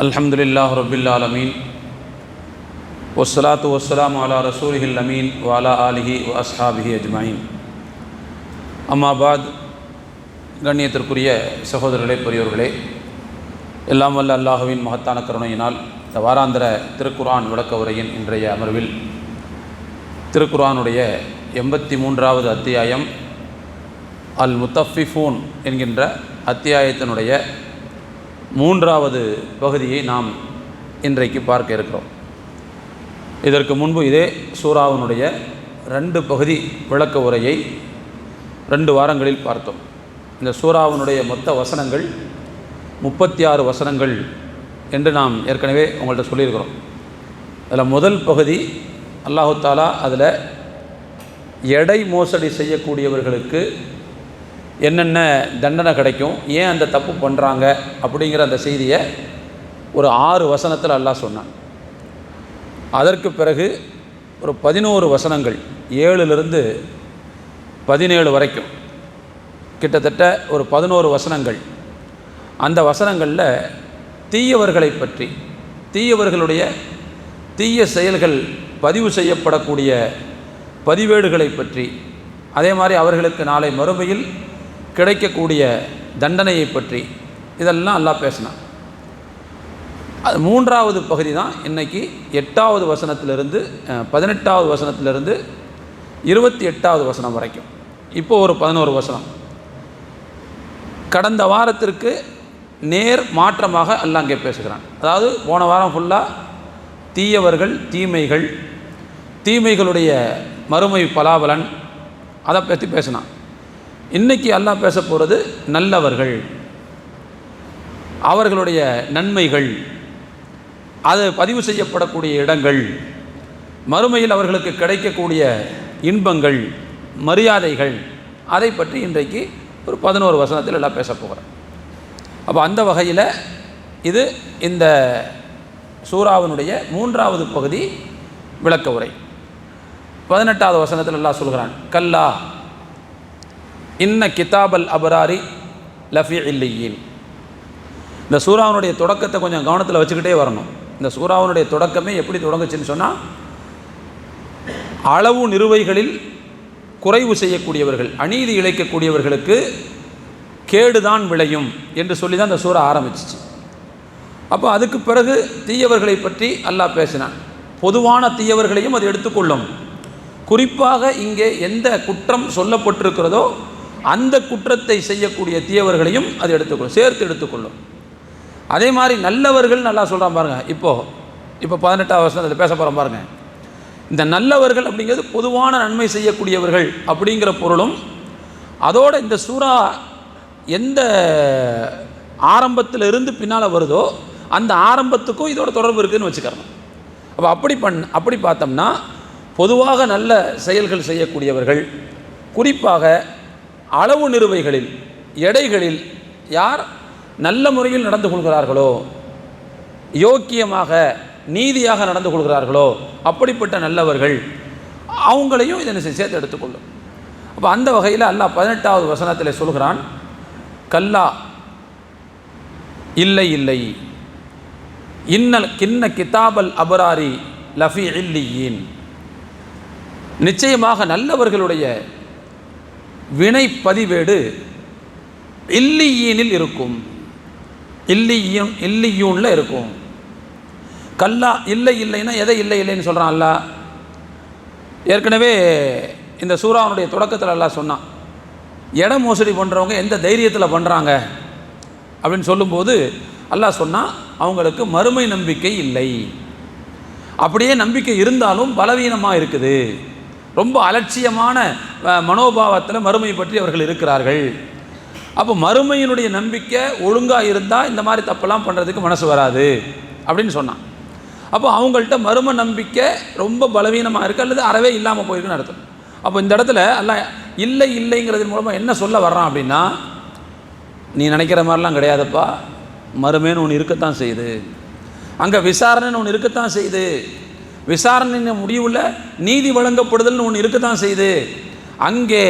அல்ஹம்துலில்லாஹி ரப்பில் ஆலமீன் வஸ்ஸலாத்து வஸ்ஸலாமு அலா ரசூலிஹில் அமீன் வ அலா ஆலிஹி வ அஸ்ஹாபிஹி அஜ்மஈன். அம்மா பாத். கண்ணியத்திற்குரிய சகோதரர்களே, பெரியோர்களே, எல்லாம் வல்ல அல்லாஹுவின் மகத்தான கருணையினால் இந்த வாராந்திர திருக்குர்ஆன் விளக்க உரையின் இன்றைய அமர்வில் திருக்குர்ஆனுடைய 83வது அத்தியாயம் அல் முத்தஃபிஃபூன் என்கின்ற அத்தியாயத்தினுடைய 3வது பகுதியை நாம் இன்றைக்கு பார்க்க இருக்கிறோம். இதற்கு முன்பு இதே சூராவினுடைய 2 பகுதி விளக்க உரையை 2 வாரங்களில் பார்த்தோம். இந்த சூராவினுடைய மொத்த வசனங்கள் 36 வசனங்கள் என்று நாம் ஏற்கனவே உங்கள்கிட்ட சொல்லியிருக்கிறோம். அதில் முதல் பகுதி அல்லாஹு தாலா அதில் எடை மோசடி செய்யக்கூடியவர்களுக்கு என்னென்ன தண்டனை கிடைக்கும், ஏன் அந்த தப்பு பண்ணுறாங்க அப்படிங்கிற அந்த செய்தியை ஒரு 6 வசனத்தில் அல்லாஹ் சொன்னான். அதற்கு பிறகு ஒரு 11 வசனங்கள் 7லிருந்து 17 வரைக்கும் கிட்டத்தட்ட ஒரு 11 வசனங்கள். அந்த வசனங்களில் தீயவர்களை பற்றி, தீயவர்களுடைய தீய செயல்கள் பதிவு செய்யப்படக்கூடிய பதிவேடுகளை பற்றி, அதே மாதிரி அவர்களுக்கு நாளை மறுமையில் கிடைக்கக்கூடிய தண்டனையை பற்றி இதெல்லாம் அல்லாஹ் பேசினான். அது 3வது பகுதி தான் இன்றைக்கி 8வது வசனத்திலிருந்து 18வது வசனத்திலிருந்து 28வது வசனம் வரைக்கும். இப்போது ஒரு 11 வசனம். கடந்த வாரத்திற்கு நேர் மாற்றமாக அல்லாஹ் அங்கே பேசுகிறான். அதாவது போன வாரம் ஃபுல்லாக தீயவர்கள், தீமைகள், தீமைகளுடைய மறுமை பலாபலன் அதை பற்றி பேசினான். இன்றைக்கி அல்லாஹ் பேச போகிறது நல்லவர்கள், அவர்களுடைய நன்மைகள், அது பதிவு செய்யப்படக்கூடிய இடங்கள், மறுமையில் அவர்களுக்கு கிடைக்கக்கூடிய இன்பங்கள், மரியாதைகள், அதை பற்றி இன்றைக்கு ஒரு 11 வசனத்தில் எல்லாம் பேச போகிறேன். அப்போ அந்த வகையில் இது இந்த சூராவினுடைய 3வது பகுதி விளக்க உரை. 18வது வசனத்தில் எல்லாம் சொல்கிறான், கல்லா இன்ன கிதாபல் அபராரி லஃபி இல்லியீன். இந்த சூராவினுடைய தொடக்கத்தை கொஞ்சம் கவனத்தில் வச்சுக்கிட்டே வரணும். இந்த சூராவினுடைய தொடக்கமே எப்படி தொடங்குச்சுன்னு சொன்னால், அளவு நிறுவைகளில் குறைவு செய்யக்கூடியவர்கள், அநீதி இழைக்கக்கூடியவர்களுக்கு கேடுதான் விளையும் என்று சொல்லி தான் இந்த சூரா ஆரம்பிச்சிச்சு. அப்போ அதுக்கு பிறகு தீயவர்களை பற்றி அல்லாஹ் பேசினான். பொதுவான தீயவர்களையும் அது எடுத்துக்கொள்ளும். குறிப்பாக இங்கே எந்த குற்றம் சொல்லப்பட்டிருக்கிறதோ அந்த குற்றத்தை செய்யக்கூடிய தீயவர்களையும் அது எடுத்துக்கொள்ளும், சேர்த்து எடுத்துக்கொள்ளும். அதே மாதிரி நல்லவர்கள் நல்லா சொல்கிறான் பாருங்கள். இப்போ 18வது வருஷத்தில் பேச போகிறோம் பாருங்கள். இந்த நல்லவர்கள் அப்படிங்கிறது பொதுவான நன்மை செய்யக்கூடியவர்கள் அப்படிங்கிற பொருளும், அதோடு இந்த சூரா எந்த ஆரம்பத்தில் இருந்து பின்னால் வருதோ அந்த ஆரம்பத்துக்கும் இதோட தொடர்பு இருக்குதுன்னு வச்சுக்கிறோம். அப்போ அப்படி பார்த்தோம்னா பொதுவாக நல்ல செயல்கள் செய்யக்கூடியவர்கள், குறிப்பாக அளவு நிறுவைகளில், எடைகளில் யார் நல்ல முறையில் நடந்து கொள்கிறார்களோ, யோக்கியமாக நீதியாக நடந்து கொள்கிறார்களோ, அப்படிப்பட்ட நல்லவர்கள் அவங்களையும் இதனை சேர்த்து எடுத்துக்கொள்ளும். அப்போ அந்த வகையில் அல்லாஹ் 18வது வசனத்தில் சொல்கிறான், கல்லா இல்லை இல்லை, இன்ன கிதாபல் அபராரி லஃபி இல்லியீன். நிச்சயமாக நல்லவர்களுடைய வினை பதிவேடு இல்லியீனில் இருக்கும், இல்லியூனில் இருக்கும். கல்லா இல்லை இல்லைன்னா எதை இல்லை இல்லைன்னு சொல்கிறான் அல்லாஹ். ஏற்கனவே இந்த சூராவுடைய தொடக்கத்தில் அல்லாஹ் சொன்னான், இட மோசடி பண்ணுறவங்க எந்த தைரியத்தில் பண்ணுறாங்க அப்படின்னு சொல்லும்போது அல்லாஹ் சொன்னால் அவங்களுக்கு மறுமை நம்பிக்கை இல்லை. அப்படியே நம்பிக்கை இருந்தாலும் பலவீனமாக இருக்குது, ரொம்ப அலட்சியமான மனோபாவத்தில் மறுமை பற்றி அவர்கள் இருக்கிறார்கள். அப்போ மறுமையினுடைய நம்பிக்கை ஒழுங்காக இருந்தால் இந்த மாதிரி தப்பெல்லாம் பண்ணுறதுக்கு மனசு வராது அப்படின்னு சொன்னான். அப்போ அவங்கள்ட்ட மறுமை நம்பிக்கை ரொம்ப பலவீனமாக இருக்குது அல்லது அறவே இல்லாமல் போயிருக்குன்னு அர்த்தம். அப்போ இந்த இடத்துல எல்லாம் இல்லை இல்லைங்கிறது மூலமாக என்ன சொல்ல வர்றான் அப்படின்னா, நீ நினைக்கிற மாதிரிலாம் கிடையாதுப்பா, மறுமைன்னு ஒன்று இருக்கத்தான் செய்யுது, அங்கே விசாரணைன்னு ஒன்று இருக்கத்தான் செய்யுது, விசாரணை முடிவில் நீதி வழங்கப்படுதல்னு ஒன்று இருக்கத்தான் செய்யுது. அங்கே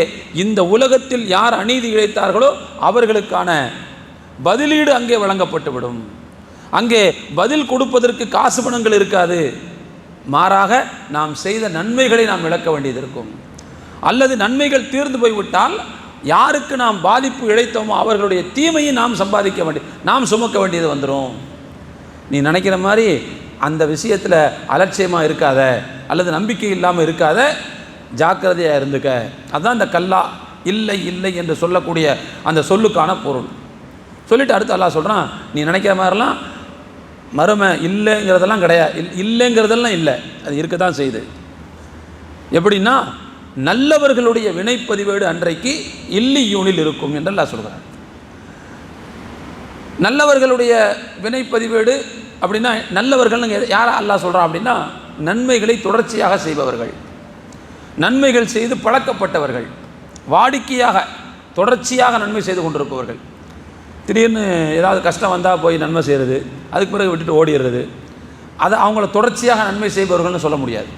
இந்த உலகத்தில் யார் அநீதி இழைத்தார்களோ அவர்களுக்கான பதிலீடு அங்கே வழங்கப்பட்டுவிடும். அங்கே பதில் கொடுப்பதற்கு காசு பணங்கள் இருக்காது. மாறாக நாம் செய்த நன்மைகளை நாம் இழக்க வேண்டியது இருக்கும். அல்லது நன்மைகள் தீர்ந்து போய்விட்டால் யாருக்கு நாம் பாதிப்பு இழைத்தோமோ அவர்களுடைய தீமையை நாம் சுமக்க வேண்டியது வந்துடும். நீ நினைக்கிற மாதிரி அந்த விஷயத்தில் அலட்சியமாக இருக்காத, அல்லது நம்பிக்கை இல்லாமல் இருக்காத, ஜாக்கிரதையாக இருந்துக்க. அதுதான் இந்த கல்லா இல்லை இல்லை என்று சொல்லக்கூடிய அந்த சொல்லுக்கான பொருள். சொல்லிவிட்டு அடுத்து அல்லாஹ் சொல்கிறான், நீ நினைக்கிற மாதிரிலாம் மறுமை இல்லைங்கிறதெல்லாம் கிடையாது, இல்லைங்கிறதெல்லாம் இல்லை, அது இருக்க தான் செய்யுது. எப்படின்னா நல்லவர்களுடைய வினைப்பதிவேடு அன்றைக்கு இல்லியூனில் இருக்கும் என்று அல்லாஹ் சொல்கிறார். நல்லவர்களுடைய வினைப்பதிவேடு அப்படின்னா நல்லவர்கள் யார் அல்லாஹ் சொல்கிறான் அப்படின்னா நன்மைகளை தொடர்ச்சியாக செய்பவர்கள், நன்மைகள் செய்து பழக்கப்பட்டவர்கள், வாடிக்கையாக தொடர்ச்சியாக நன்மை செய்து கொண்டிருப்பவர்கள். திடீர்னு ஏதாவது கஷ்டம் வந்தால் போய் நன்மை செய்கிறது, அதுக்கு பிறகு விட்டுட்டு ஓடிடுறது, அது அவங்கள தொடர்ச்சியாக நன்மை செய்பவர்கள்னு சொல்ல முடியாது.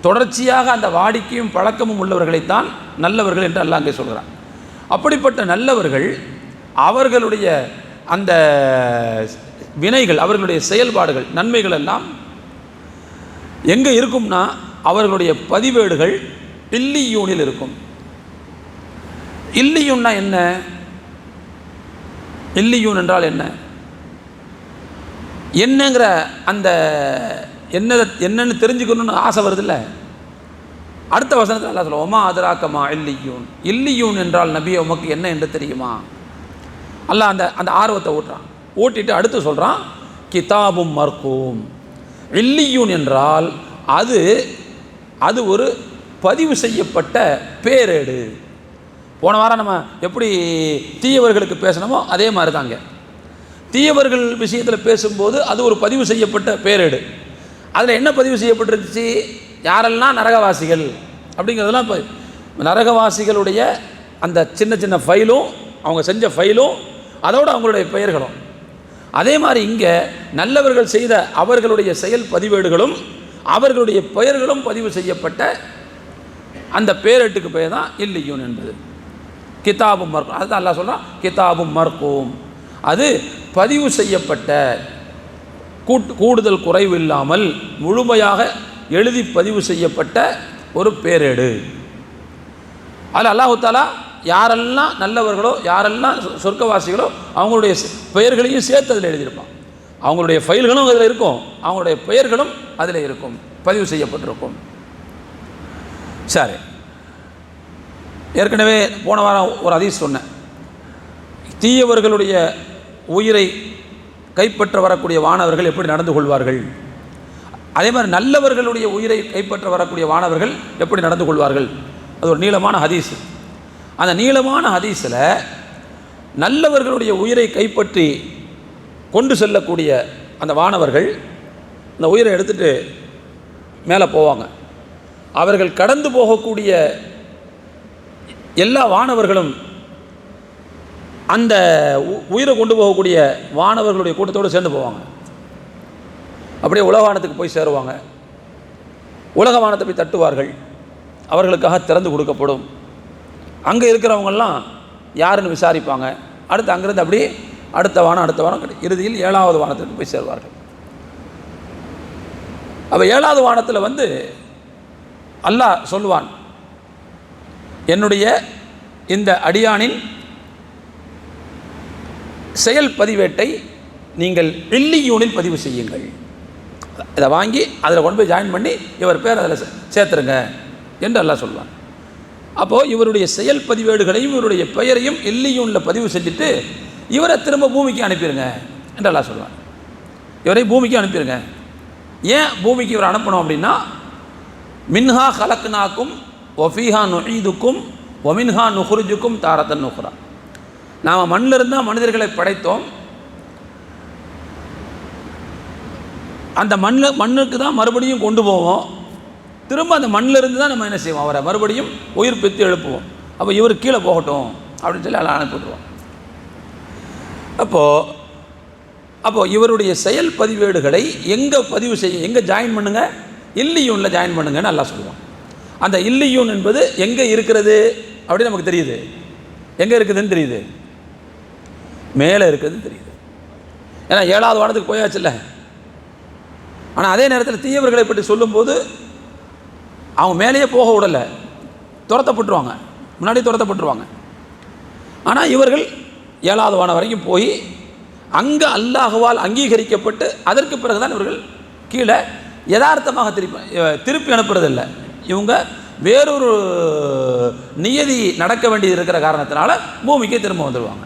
தொடர்ச்சியாக அந்த வாடிக்கையும் பழக்கமும் உள்ளவர்களைத்தான் நல்லவர்கள் என்று அல்லாஹ் அங்கே சொல்கிறான். அப்படிப்பட்ட நல்லவர்கள் அவர்களுடைய அந்த வினைகள், அவர்களுடைய செயல்பாடுகள், நன்மைகள் எல்லாம் எங்கே இருக்கும்னா அவர்களுடைய பதிவேடுகள் இல்லியூனில் இருக்கும். இல்லியூன்னா என்ன? இல்லியூன் என்றால் என்ன? என்னங்கிற அந்த என்னன்னு தெரிஞ்சுக்கணும்னு ஆசை வருதில்ல. அடுத்த வசனத்தில் அல்லாஹ் சொல்லுவோம், ஒமா அதராக்கமா இல்லியூன். இல்லியூன் என்றால் நபியே உமக்கு என்ன என்று தெரியுமா? அல்லாஹ் அந்த ஆர்வத்தை ஊட்டிட்டு அடுத்து சொல்கிறான், கிதாபும் மர்கூம். இல்லியூன் என்றால் அது ஒரு பதிவு செய்யப்பட்ட பேரேடு. போன வாரம் நம்ம எப்படி தீயவர்களுக்கு பேசணுமோ அதே மாதிரி தாங்க. தீயவர்கள் விஷயத்தில் பேசும்போது அது ஒரு பதிவு செய்யப்பட்ட பேரேடு. அதில் என்ன பதிவு செய்யப்பட்டிருந்துச்சு? யாரெல்லாம் நரகவாசிகள் அப்படிங்கிறதெல்லாம் இப்போ நரகவாசிகளுடைய அந்த சின்ன சின்ன ஃபைலும், அவங்க செஞ்ச ஃபைலும், அதோடு அவங்களுடைய பெயர்களும். அதே மாதிரி இங்கே நல்லவர்கள் செய்த அவர்களுடைய செயல் பதிவேடுகளும் அவர்களுடைய பெயர்களும் பதிவு செய்யப்பட்ட அந்த பேரேட்டுக்கு பெயர் தான் இல்லியூன் என்பது. கிதாபும் மர்கூம், அதுதான் அல்லாஹ் சொல்கிறான், கிதாபும் மர்கூம். அது பதிவு செய்யப்பட்ட, கூடுதல் குறைவு இல்லாமல் முழுமையாக எழுதி பதிவு செய்யப்பட்ட ஒரு பேரேடு. அதில் அல்லாஹ் தஆலா யாரெல்லாம் நல்லவர்களோ, யாரெல்லாம் சொர்க்கவாசிகளோ அவங்களுடைய பெயர்களையும் சேர்த்து அதில் எழுதியிருப்பான். அவங்களுடைய ஃபைல்களும் அதில் இருக்கும், அவங்களுடைய பெயர்களும் அதில் இருக்கும், பதிவு செய்யப்பட்டிருக்கும். சரி, ஏற்கனவே போன வாரம் ஒரு ஹதீஸ் சொன்னேன். தீயவர்களுடைய உயிரை கைப்பற்ற வரக்கூடிய வானவர்கள் எப்படி நடந்து கொள்வார்கள், அதே மாதிரி நல்லவர்களுடைய உயிரை கைப்பற்ற வரக்கூடிய வானவர்கள் எப்படி நடந்து கொள்வார்கள். அது ஒரு நீளமான ஹதீஸ். அந்த நீளமான ஹதீஸில் நல்லவர்களுடைய உயிரை கைப்பற்றி கொண்டு செல்லக்கூடிய அந்த வானவர்கள் அந்த உயிரை எடுத்துகிட்டு மேலே போவாங்க. அவர்கள் கடந்து போகக்கூடிய எல்லா வானவர்களும் அந்த உயிரை கொண்டு போகக்கூடிய வானவர்களுடைய கூட்டத்தோடு சேர்ந்து போவாங்க. அப்படியே உலகவானத்துக்கு போய் சேருவாங்க. உலகவானத்தை போய் தட்டுவார்கள், அவர்களுக்காக திறந்து கொடுக்கப்படும். அங்கே இருக்கிறவங்கெல்லாம் யாருன்னு விசாரிப்பாங்க. அடுத்து அங்கேருந்து அப்படியே அடுத்த வானம் இறுதியில் 7வது வானத்திற்கு போய் சேர்வார்கள். அப்போ 7வது வானத்தில் வந்து அல்லாஹ் சொல்லுவான், என்னுடைய இந்த அடியானின் செயல் பதிவேட்டை நீங்கள் இல்லியூனில் பதிவு செய்யுங்கள். இதை வாங்கி அதில் கொண்டு போய் ஜாயின் பண்ணி இவர் பேர் அதில் சேர்த்துருங்க என்று அல்லாஹ் சொல்லுவான். அப்போது இவருடைய செயல் பதிவேடுகளையும் இவருடைய பெயரையும் இல்லியூனில் பதிவு செஞ்சுட்டு இவரை திரும்ப பூமிக்கு அனுப்பிடுங்க என்று அல்லாஹ் சொல்லுவான். இவரை பூமிக்கு அனுப்பிடுங்க. ஏன் பூமிக்கு இவரை அனுப்பணும் அப்படின்னா, மின்ஹா ஹலக்னாக்கும் ஒஃபீஹா நுஈதுக்கும் ஒமின்ஹா நுஹ்ரிஜுக்கும் தாரத்தன் நுஹ்ரா. நாம் மண்ணில் இருந்தால் மனிதர்களை படைத்தோம். அந்த மண்ணுக்கு தான் மறுபடியும் கொண்டு போவோம். திரும்ப அந்த மண்ணில் இருந்து தான் நம்ம என்ன செய்வோம், அவரை மறுபடியும் உயிர் பெற்று எழுப்புவோம். அப்போ இவர் கீழே போகட்டும் அப்படின்னு சொல்லி எல்லாம் அனுப்பிவிடுவோம். அப்போது இவருடைய செயல் பதிவேடுகளை எங்கே பதிவு செய்ய, எங்கே ஜாயின் பண்ணுங்கள், இல்லியூனில் ஜாயின் பண்ணுங்கன்னு நல்லா சொல்லுவோம். அந்த இல்லியூன் என்பது எங்கே இருக்கிறது அப்படின்னு நமக்கு தெரியுது. எங்கே இருக்குதுன்னு தெரியுது, மேலே இருக்குதுன்னு தெரியுது. ஏன்னா 7வது வானத்துக்கு போயாச்சுல்ல. ஆனால் அதே நேரத்தில் தீயவர்களை பற்றி சொல்லும்போது அவங்க மேலேயே போக விடலை, துரத்தப்பட்டுருவாங்க, முன்னாடி துரத்தப்பட்டுருவாங்க. ஆனால் இவர்கள் 7வது வானம் வரைக்கும் போய் அங்கே அல்லாஹ்வால் அங்கீகரிக்கப்பட்டு அதற்கு பிறகுதான் இவர்கள் கீழே யதார்த்தமாக திருப்பி அனுப்புறதில்லை. இவங்க வேறொரு நியதி நடக்க வேண்டியது இருக்கிற காரணத்தினால பூமிக்கே திரும்ப வந்துடுவாங்க.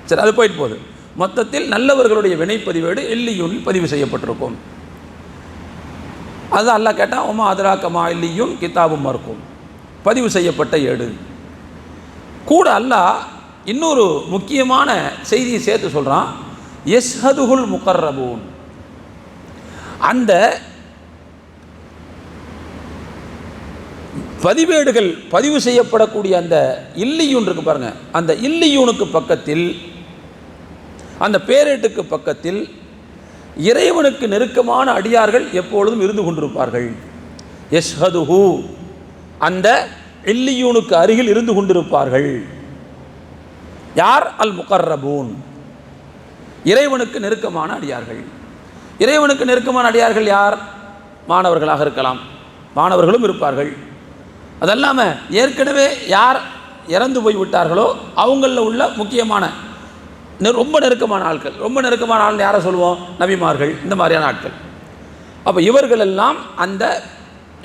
சரி, அது போயிட்டு போகுது. மொத்தத்தில் நல்லவர்களுடைய வினைப்பதிவேடு இல்லியூனில் பதிவு செய்யப்பட்டிருக்கும். அதுதான் அல்லாஹ் கேட்டால் உமா அதராக்கமா இல்லியூன் கிதாபும் மறுக்கும், பதிவு செய்யப்பட்ட ஏடு. கூட அல்லாஹ் இன்னொரு முக்கியமான செய்தியை சேர்த்து சொல்கிறான், யஸ்ஹதுஹுல் முகர்ரபூன். அந்த பதிவேடுகள் பதிவு செய்யப்படக்கூடிய அந்த இல்லியூன் இருக்கு பாருங்க, அந்த இல்லியூனுக்கு பக்கத்தில், அந்த பேரேட்டுக்கு பக்கத்தில் இறைவனுக்கு நெருக்கமான அடியார்கள் எப்பொழுதும் இருந்து கொண்டிருப்பார்கள். யஸ்ஹதுஹு, அந்த இல்லியூனுக்கு அருகில் இருந்து கொண்டிருப்பார்கள். யார்? அல் முகர்ரபூன், இறைவனுக்கு நெருக்கமான அடியார்கள். இறைவனுக்கு நெருக்கமான அடியார்கள் யார்? மாணவர்களாக இருக்கலாம், மாணவர்களும் இருப்பார்கள். அதல்லாமல் ஏற்கனவே யார் இறந்து போய் விட்டார்களோ அவங்களில் உள்ள முக்கியமான ரொம்ப நெருக்கமான ஆட்கள். ரொம்ப நெருக்கமான ஆள் யாரை சொல்லுவோம்? நபிமார்கள், இந்த மாதிரியான ஆட்கள். அப்போ இவர்களெல்லாம் அந்த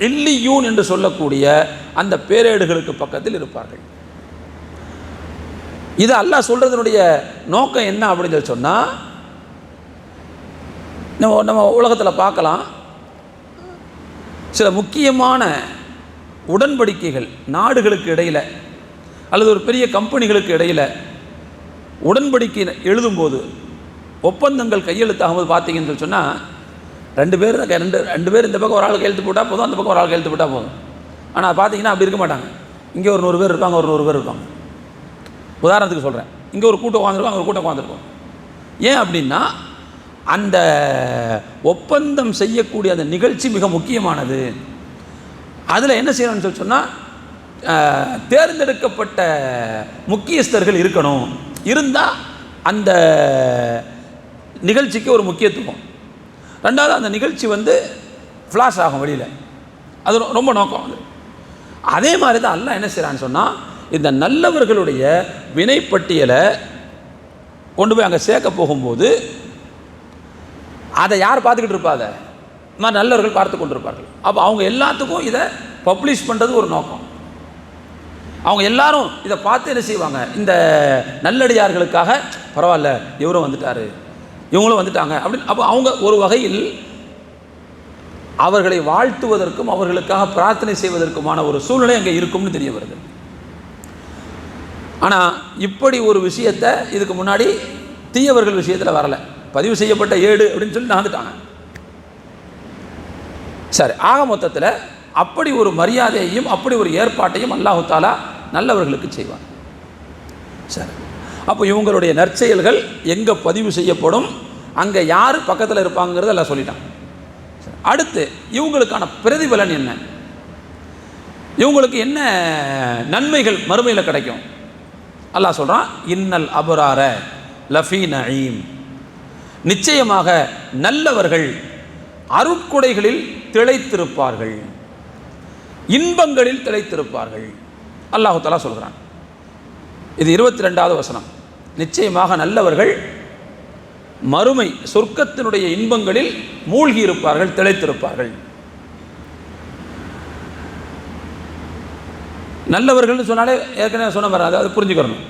இல்லியூன் என்று சொல்லக்கூடிய அந்த பேரேடுகளுக்கு பக்கத்தில் இருப்பார்கள். இது அல்லாஹ் சொல்கிறதுனுடைய நோக்கம் என்ன அப்படின்னு சொல்லி சொன்னால், நம்ம உலகத்தில் பார்க்கலாம், சில முக்கியமான உடன்படிக்கைகள் நாடுகளுக்கு இடையில் அல்லது ஒரு பெரிய கம்பெனிகளுக்கு இடையில் உடன்படிக்கை எழுதும்போது, ஒப்பந்தங்கள் கையெழுத்தாகும்போது பார்த்தீங்கன்னு சொல்லி சொன்னால், ரெண்டு பேர் இந்த பக்கம் ஒரு ஆள் கையெழுத்து போட்டால் போதும், அந்த பக்கம் ஒரு ஆள் கையெழுத்து போட்டால் போதும். ஆனால் பார்த்தீங்கன்னா அப்படி இருக்க மாட்டாங்க. இங்கே ஒரு 100 பேர் இருப்பாங்க, ஒரு 100 பேர் இருப்பாங்க. உதாரணத்துக்கு சொல்கிறேன், இங்கே ஒரு கூட்டம் உட்காந்துருக்கோம், அங்கே ஒரு கூட்டம் உட்காந்துருக்கோம். ஏன் அப்படின்னா, அந்த ஒப்பந்தம் செய்யக்கூடிய அந்த நிகழ்ச்சி மிக முக்கியமானது. அதில் என்ன செய்யணும்னு சொல்லி சொன்னால், தேர்ந்தெடுக்கப்பட்ட முக்கியஸ்தர்கள் இருக்கணும். இருந்தால் அந்த நிகழ்ச்சிக்கு ஒரு முக்கியத்துவம். ரெண்டாவது, அந்த நிகழ்ச்சி ஃப்ளாஷ் ஆகும் வெளியில். அது ரொம்ப நோக்கம். அது அதே மாதிரி தான் அல்லாஹ் என்ன செய்கிறான்னு சொன்னால், இந்த நல்லவர்களுடைய வினைப்பட்டியலை கொண்டு போய் அங்கே சேர்க்க போகும்போது அதை யார் பார்த்துக்கிட்டு இருப்பாங்க? நல்லவர்கள் பார்த்து கொண்டிருப்பார்கள். அப்போ அவங்க எல்லாத்துக்கும் இதை பப்ளிஷ் பண்ணுறது ஒரு நோக்கம். அவங்க எல்லாரும் இதை பார்த்து என்ன செய்வாங்க? இந்த நல்லடியார்களுக்காக பரவாயில்ல, இவரும் வந்துட்டார், இவங்களும் வந்துட்டாங்க அப்படின்னு. அப்போ அவங்க ஒரு வகையில் அவர்களை வாழ்த்துவதற்கும் அவர்களுக்காக பிரார்த்தனை செய்வதற்குமான ஒரு சூழ்நிலை அங்கே இருக்கும்னு தெரிய வருது. ஆனால் இப்படி ஒரு விஷயத்தை இதுக்கு முன்னாடி தீயவர்கள் விஷயத்தில் வரலை. பதிவு செய்யப்பட்ட ஏடு அப்படின்னு சொல்லி நடந்துட்டாங்க. சரி, ஆக மொத்தத்தில் அப்படி ஒரு மரியாதையையும் அப்படி ஒரு ஏற்பாட்டையும் அல்லாஹு தாலா நல்லவர்களுக்கு செய்வார். சரி, அப்போ இவங்களுடைய நற்செயல்கள் எங்கே பதிவு செய்யப்படும், அங்கே யார் பக்கத்தில் இருப்பாங்கிறத எல்லாம் சொல்லிட்டாங்க. அடுத்து இவங்களுக்கான பிரதிபலன் என்ன, இவங்களுக்கு என்ன நன்மைகள் மறுமையில் கிடைக்கும்? அல்லாஹ் சொல்கிறான், இன்னல் அபரார லஃபீ நஈம், நிச்சயமாக நல்லவர்கள் அருட்கொடைகளில் திளைத்திருப்பார்கள், இன்பங்களில் திளைத்திருப்பார்கள். அல்லாஹு தஆலா சொல்கிறான். இது 22வது வசனம். நிச்சயமாக நல்லவர்கள் மறுமை சொர்க்கத்தினுடைய இன்பங்களில் மூழ்கி இருப்பார்கள், திளைத்திருப்பார்கள். நல்லவர்கள்னு சொன்னாலே ஏற்கனவே சொன்ன மாதிரி அதை புரிஞ்சுக்கிறணும்.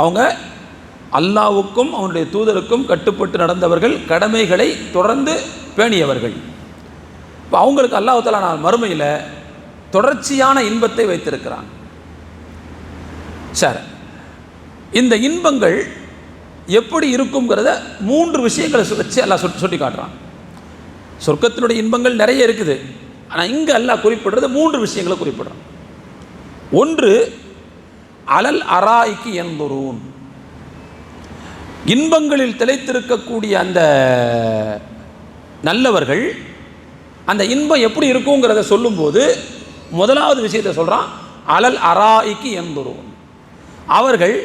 அவங்க அல்லாஹ்வுக்கும் அவனுடைய தூதருக்கும் கட்டுப்பட்டு நடந்தவர்கள், கடமைகளை தொடர்ந்து பேணியவர்கள். இப்போ அவங்களுக்கு அல்லாஹ் தஆலா நான் மறுமையில் தொடர்ச்சியான இன்பத்தை வைத்திருக்கிறான். சரி, இந்த இன்பங்கள் எப்படி இருக்குங்கிறத 3 விஷயங்களை வச்சு அல்லாஹ் சுட்டி காட்டுறான். சொர்க்கத்தினுடைய இன்பங்கள் நிறைய இருக்குது, ஆனால் இங்கே அல்லாஹ் குறிப்பிடுறது 3 விஷயங்களை குறிப்பிடுறான். ஒன்று, அலல் அராய்க்கு யன்துரூன், இன்பங்களில் திளைத்திருக்கக்கூடிய அந்த நல்லவர்கள் அந்த இன்பம் எப்படி இருக்குங்கிறத சொல்லும்போது முதலாவது விஷயத்தை சொல்கிறான், அலல் அராய்க்கு யன்துரூன், அவர்கள்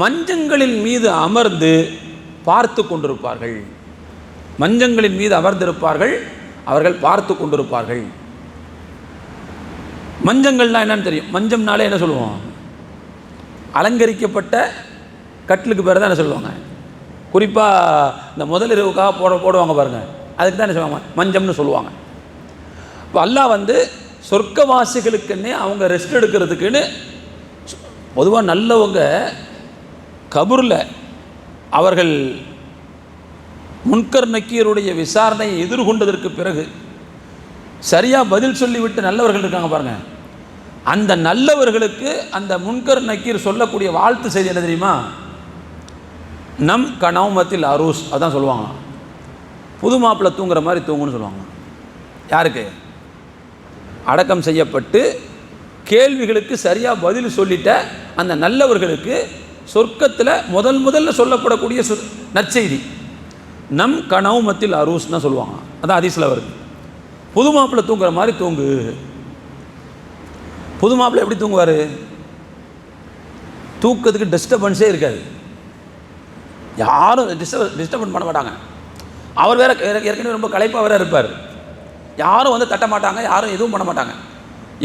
மஞ்சங்களின் மீது அமர்ந்து பார்த்து கொண்டிருப்பார்கள். மஞ்சங்களின் மீது அமர்ந்திருப்பார்கள், அவர்கள் பார்த்து கொண்டிருப்பார்கள். மஞ்சங்கள்லாம் என்னன்னு தெரியும். மஞ்சம்னாலே என்ன சொல்லுவோம்? அலங்கரிக்கப்பட்ட கட்டிலுக்கு பேர் தான் என்ன சொல்லுவாங்க. குறிப்பாக இந்த முதலிரவுக்காக போடுவாங்க பாருங்கள், அதுக்கு தான் என்ன சொல்லுவாங்க, மஞ்சம்னு சொல்லுவாங்க. இப்போ அல்லாஹ் வந்து சொர்க்கவாசிகளுக்குன்னே அவங்க ரெஸ்ட் எடுக்கிறதுக்குன்னு பொதுவாக நல்லவங்க கபூரில் அவர்கள் முன்கர் நக்கீருடைய விசாரணையை எதிர்கொண்டதற்கு பிறகு சரியாக பதில் சொல்லிவிட்டு நல்லவர்கள் இருக்காங்க பாருங்கள், அந்த நல்லவர்களுக்கு அந்த முன்கர் நக்கீர் சொல்லக்கூடிய வாழ்த்து செய்தி என்ன தெரியுமா? நம் கனவுமத்தில் அரூஸ், அதான் சொல்லுவாங்க. புது மாப்பிள்ளை தூங்குற மாதிரி தூங்குன்னு சொல்லுவாங்க. யாருக்கு? அடக்கம் செய்யப்பட்டு கேள்விகளுக்கு சரியாக பதில் சொல்லிட்ட அந்த நல்லவர்களுக்கு சொர்க்கத்தில் முதல்ல சொல்லப்படக்கூடிய நற்செய்தி நம் கனவுமத்தில் அரூஸ் தான் சொல்லுவாங்க. அதான் ஹதீஸ்ல வருது. புது மாப்பிள்ளை தூங்குற மாதிரி தூங்கு. புது மாப்பிள்ளை எப்படி தூங்குவார்? தூக்கத்துக்கு டிஸ்டர்பன்ஸே இருக்காது, யாரும் டிஸ்டர்பன் பண்ண மாட்டாங்க. அவர் வேற ஏற்கனவே ரொம்ப களைப்பாக வேற இருப்பார், யாரும் வந்து தட்ட மாட்டாங்க, யாரும் எதுவும் பண்ண மாட்டாங்க.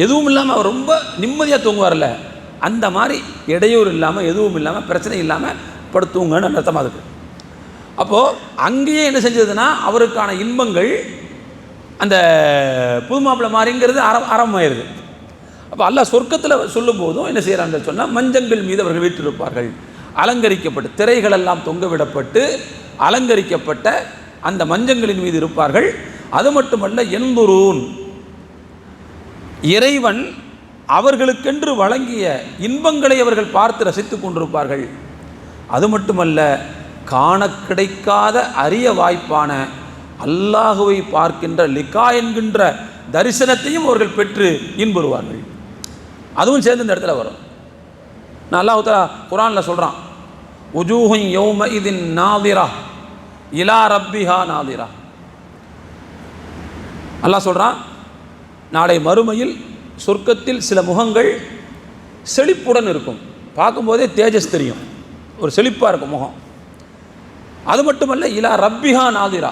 எதுவும் இல்லாமல் அவர் ரொம்ப நிம்மதியாக தூங்குவார்ல, அந்த மாதிரி இடையூறு இல்லாமல் எதுவும் இல்லாமல் பிரச்சனை இல்லாமல் படுத்துங்கன்னு அர்த்தமாக இருக்குது. அப்போது அங்கேயே என்ன செஞ்சதுன்னா அவருக்கான இன்பங்கள் அந்த புது மாப்பிள்ளை மாதிரிங்கிறது ஆரம்பமாயிருது. அப்போ அல்லாஹ் சொர்க்கத்தில் சொல்லும் போதும் என்ன செய்கிறான்னு சொன்னால் மஞ்சங்கள் மீது அவர்கள் வீற்றிருப்பார்கள், அலங்கரிக்கப்பட்டு திரைகளெல்லாம் தொங்கவிடப்பட்டு அலங்கரிக்கப்பட்ட அந்த மஞ்சங்களின் மீது இருப்பார்கள். அது மட்டுமல்ல, எந்துரூன், இறைவன் அவர்களுக்கென்று வழங்கிய இன்பங்களை அவர்கள் பார்த்து ரசித்து கொண்டிருப்பார்கள். அது மட்டுமல்ல, காண கிடைக்காத அரிய வாய்ப்பான அல்லாஹுவை பார்க்கின்ற லிகா என்கின்ற தரிசனத்தையும் அவர்கள் பெற்று இன்புறுவார்கள். அதுவும் சேர்ந்து இந்த இடத்துல வரும். நான் அல்லாஹ் தஆலா குர்ஆனில் சொல்கிறான், உஜூஹுன் யௌமஇதின் நாதிரா இலா ரப்பிஹா நாதிரா. அல்லாஹ் சொல்கிறான், நாளை மறுமையில் சொர்க்கத்தில் சில முகங்கள் செழிப்புடன் இருக்கும், பார்க்கும்போதே தேஜஸ் தெரியும், ஒரு செழிப்பாக இருக்கும் முகம். அது மட்டுமல்ல, இலா ரப்பிஹா நாதிரா,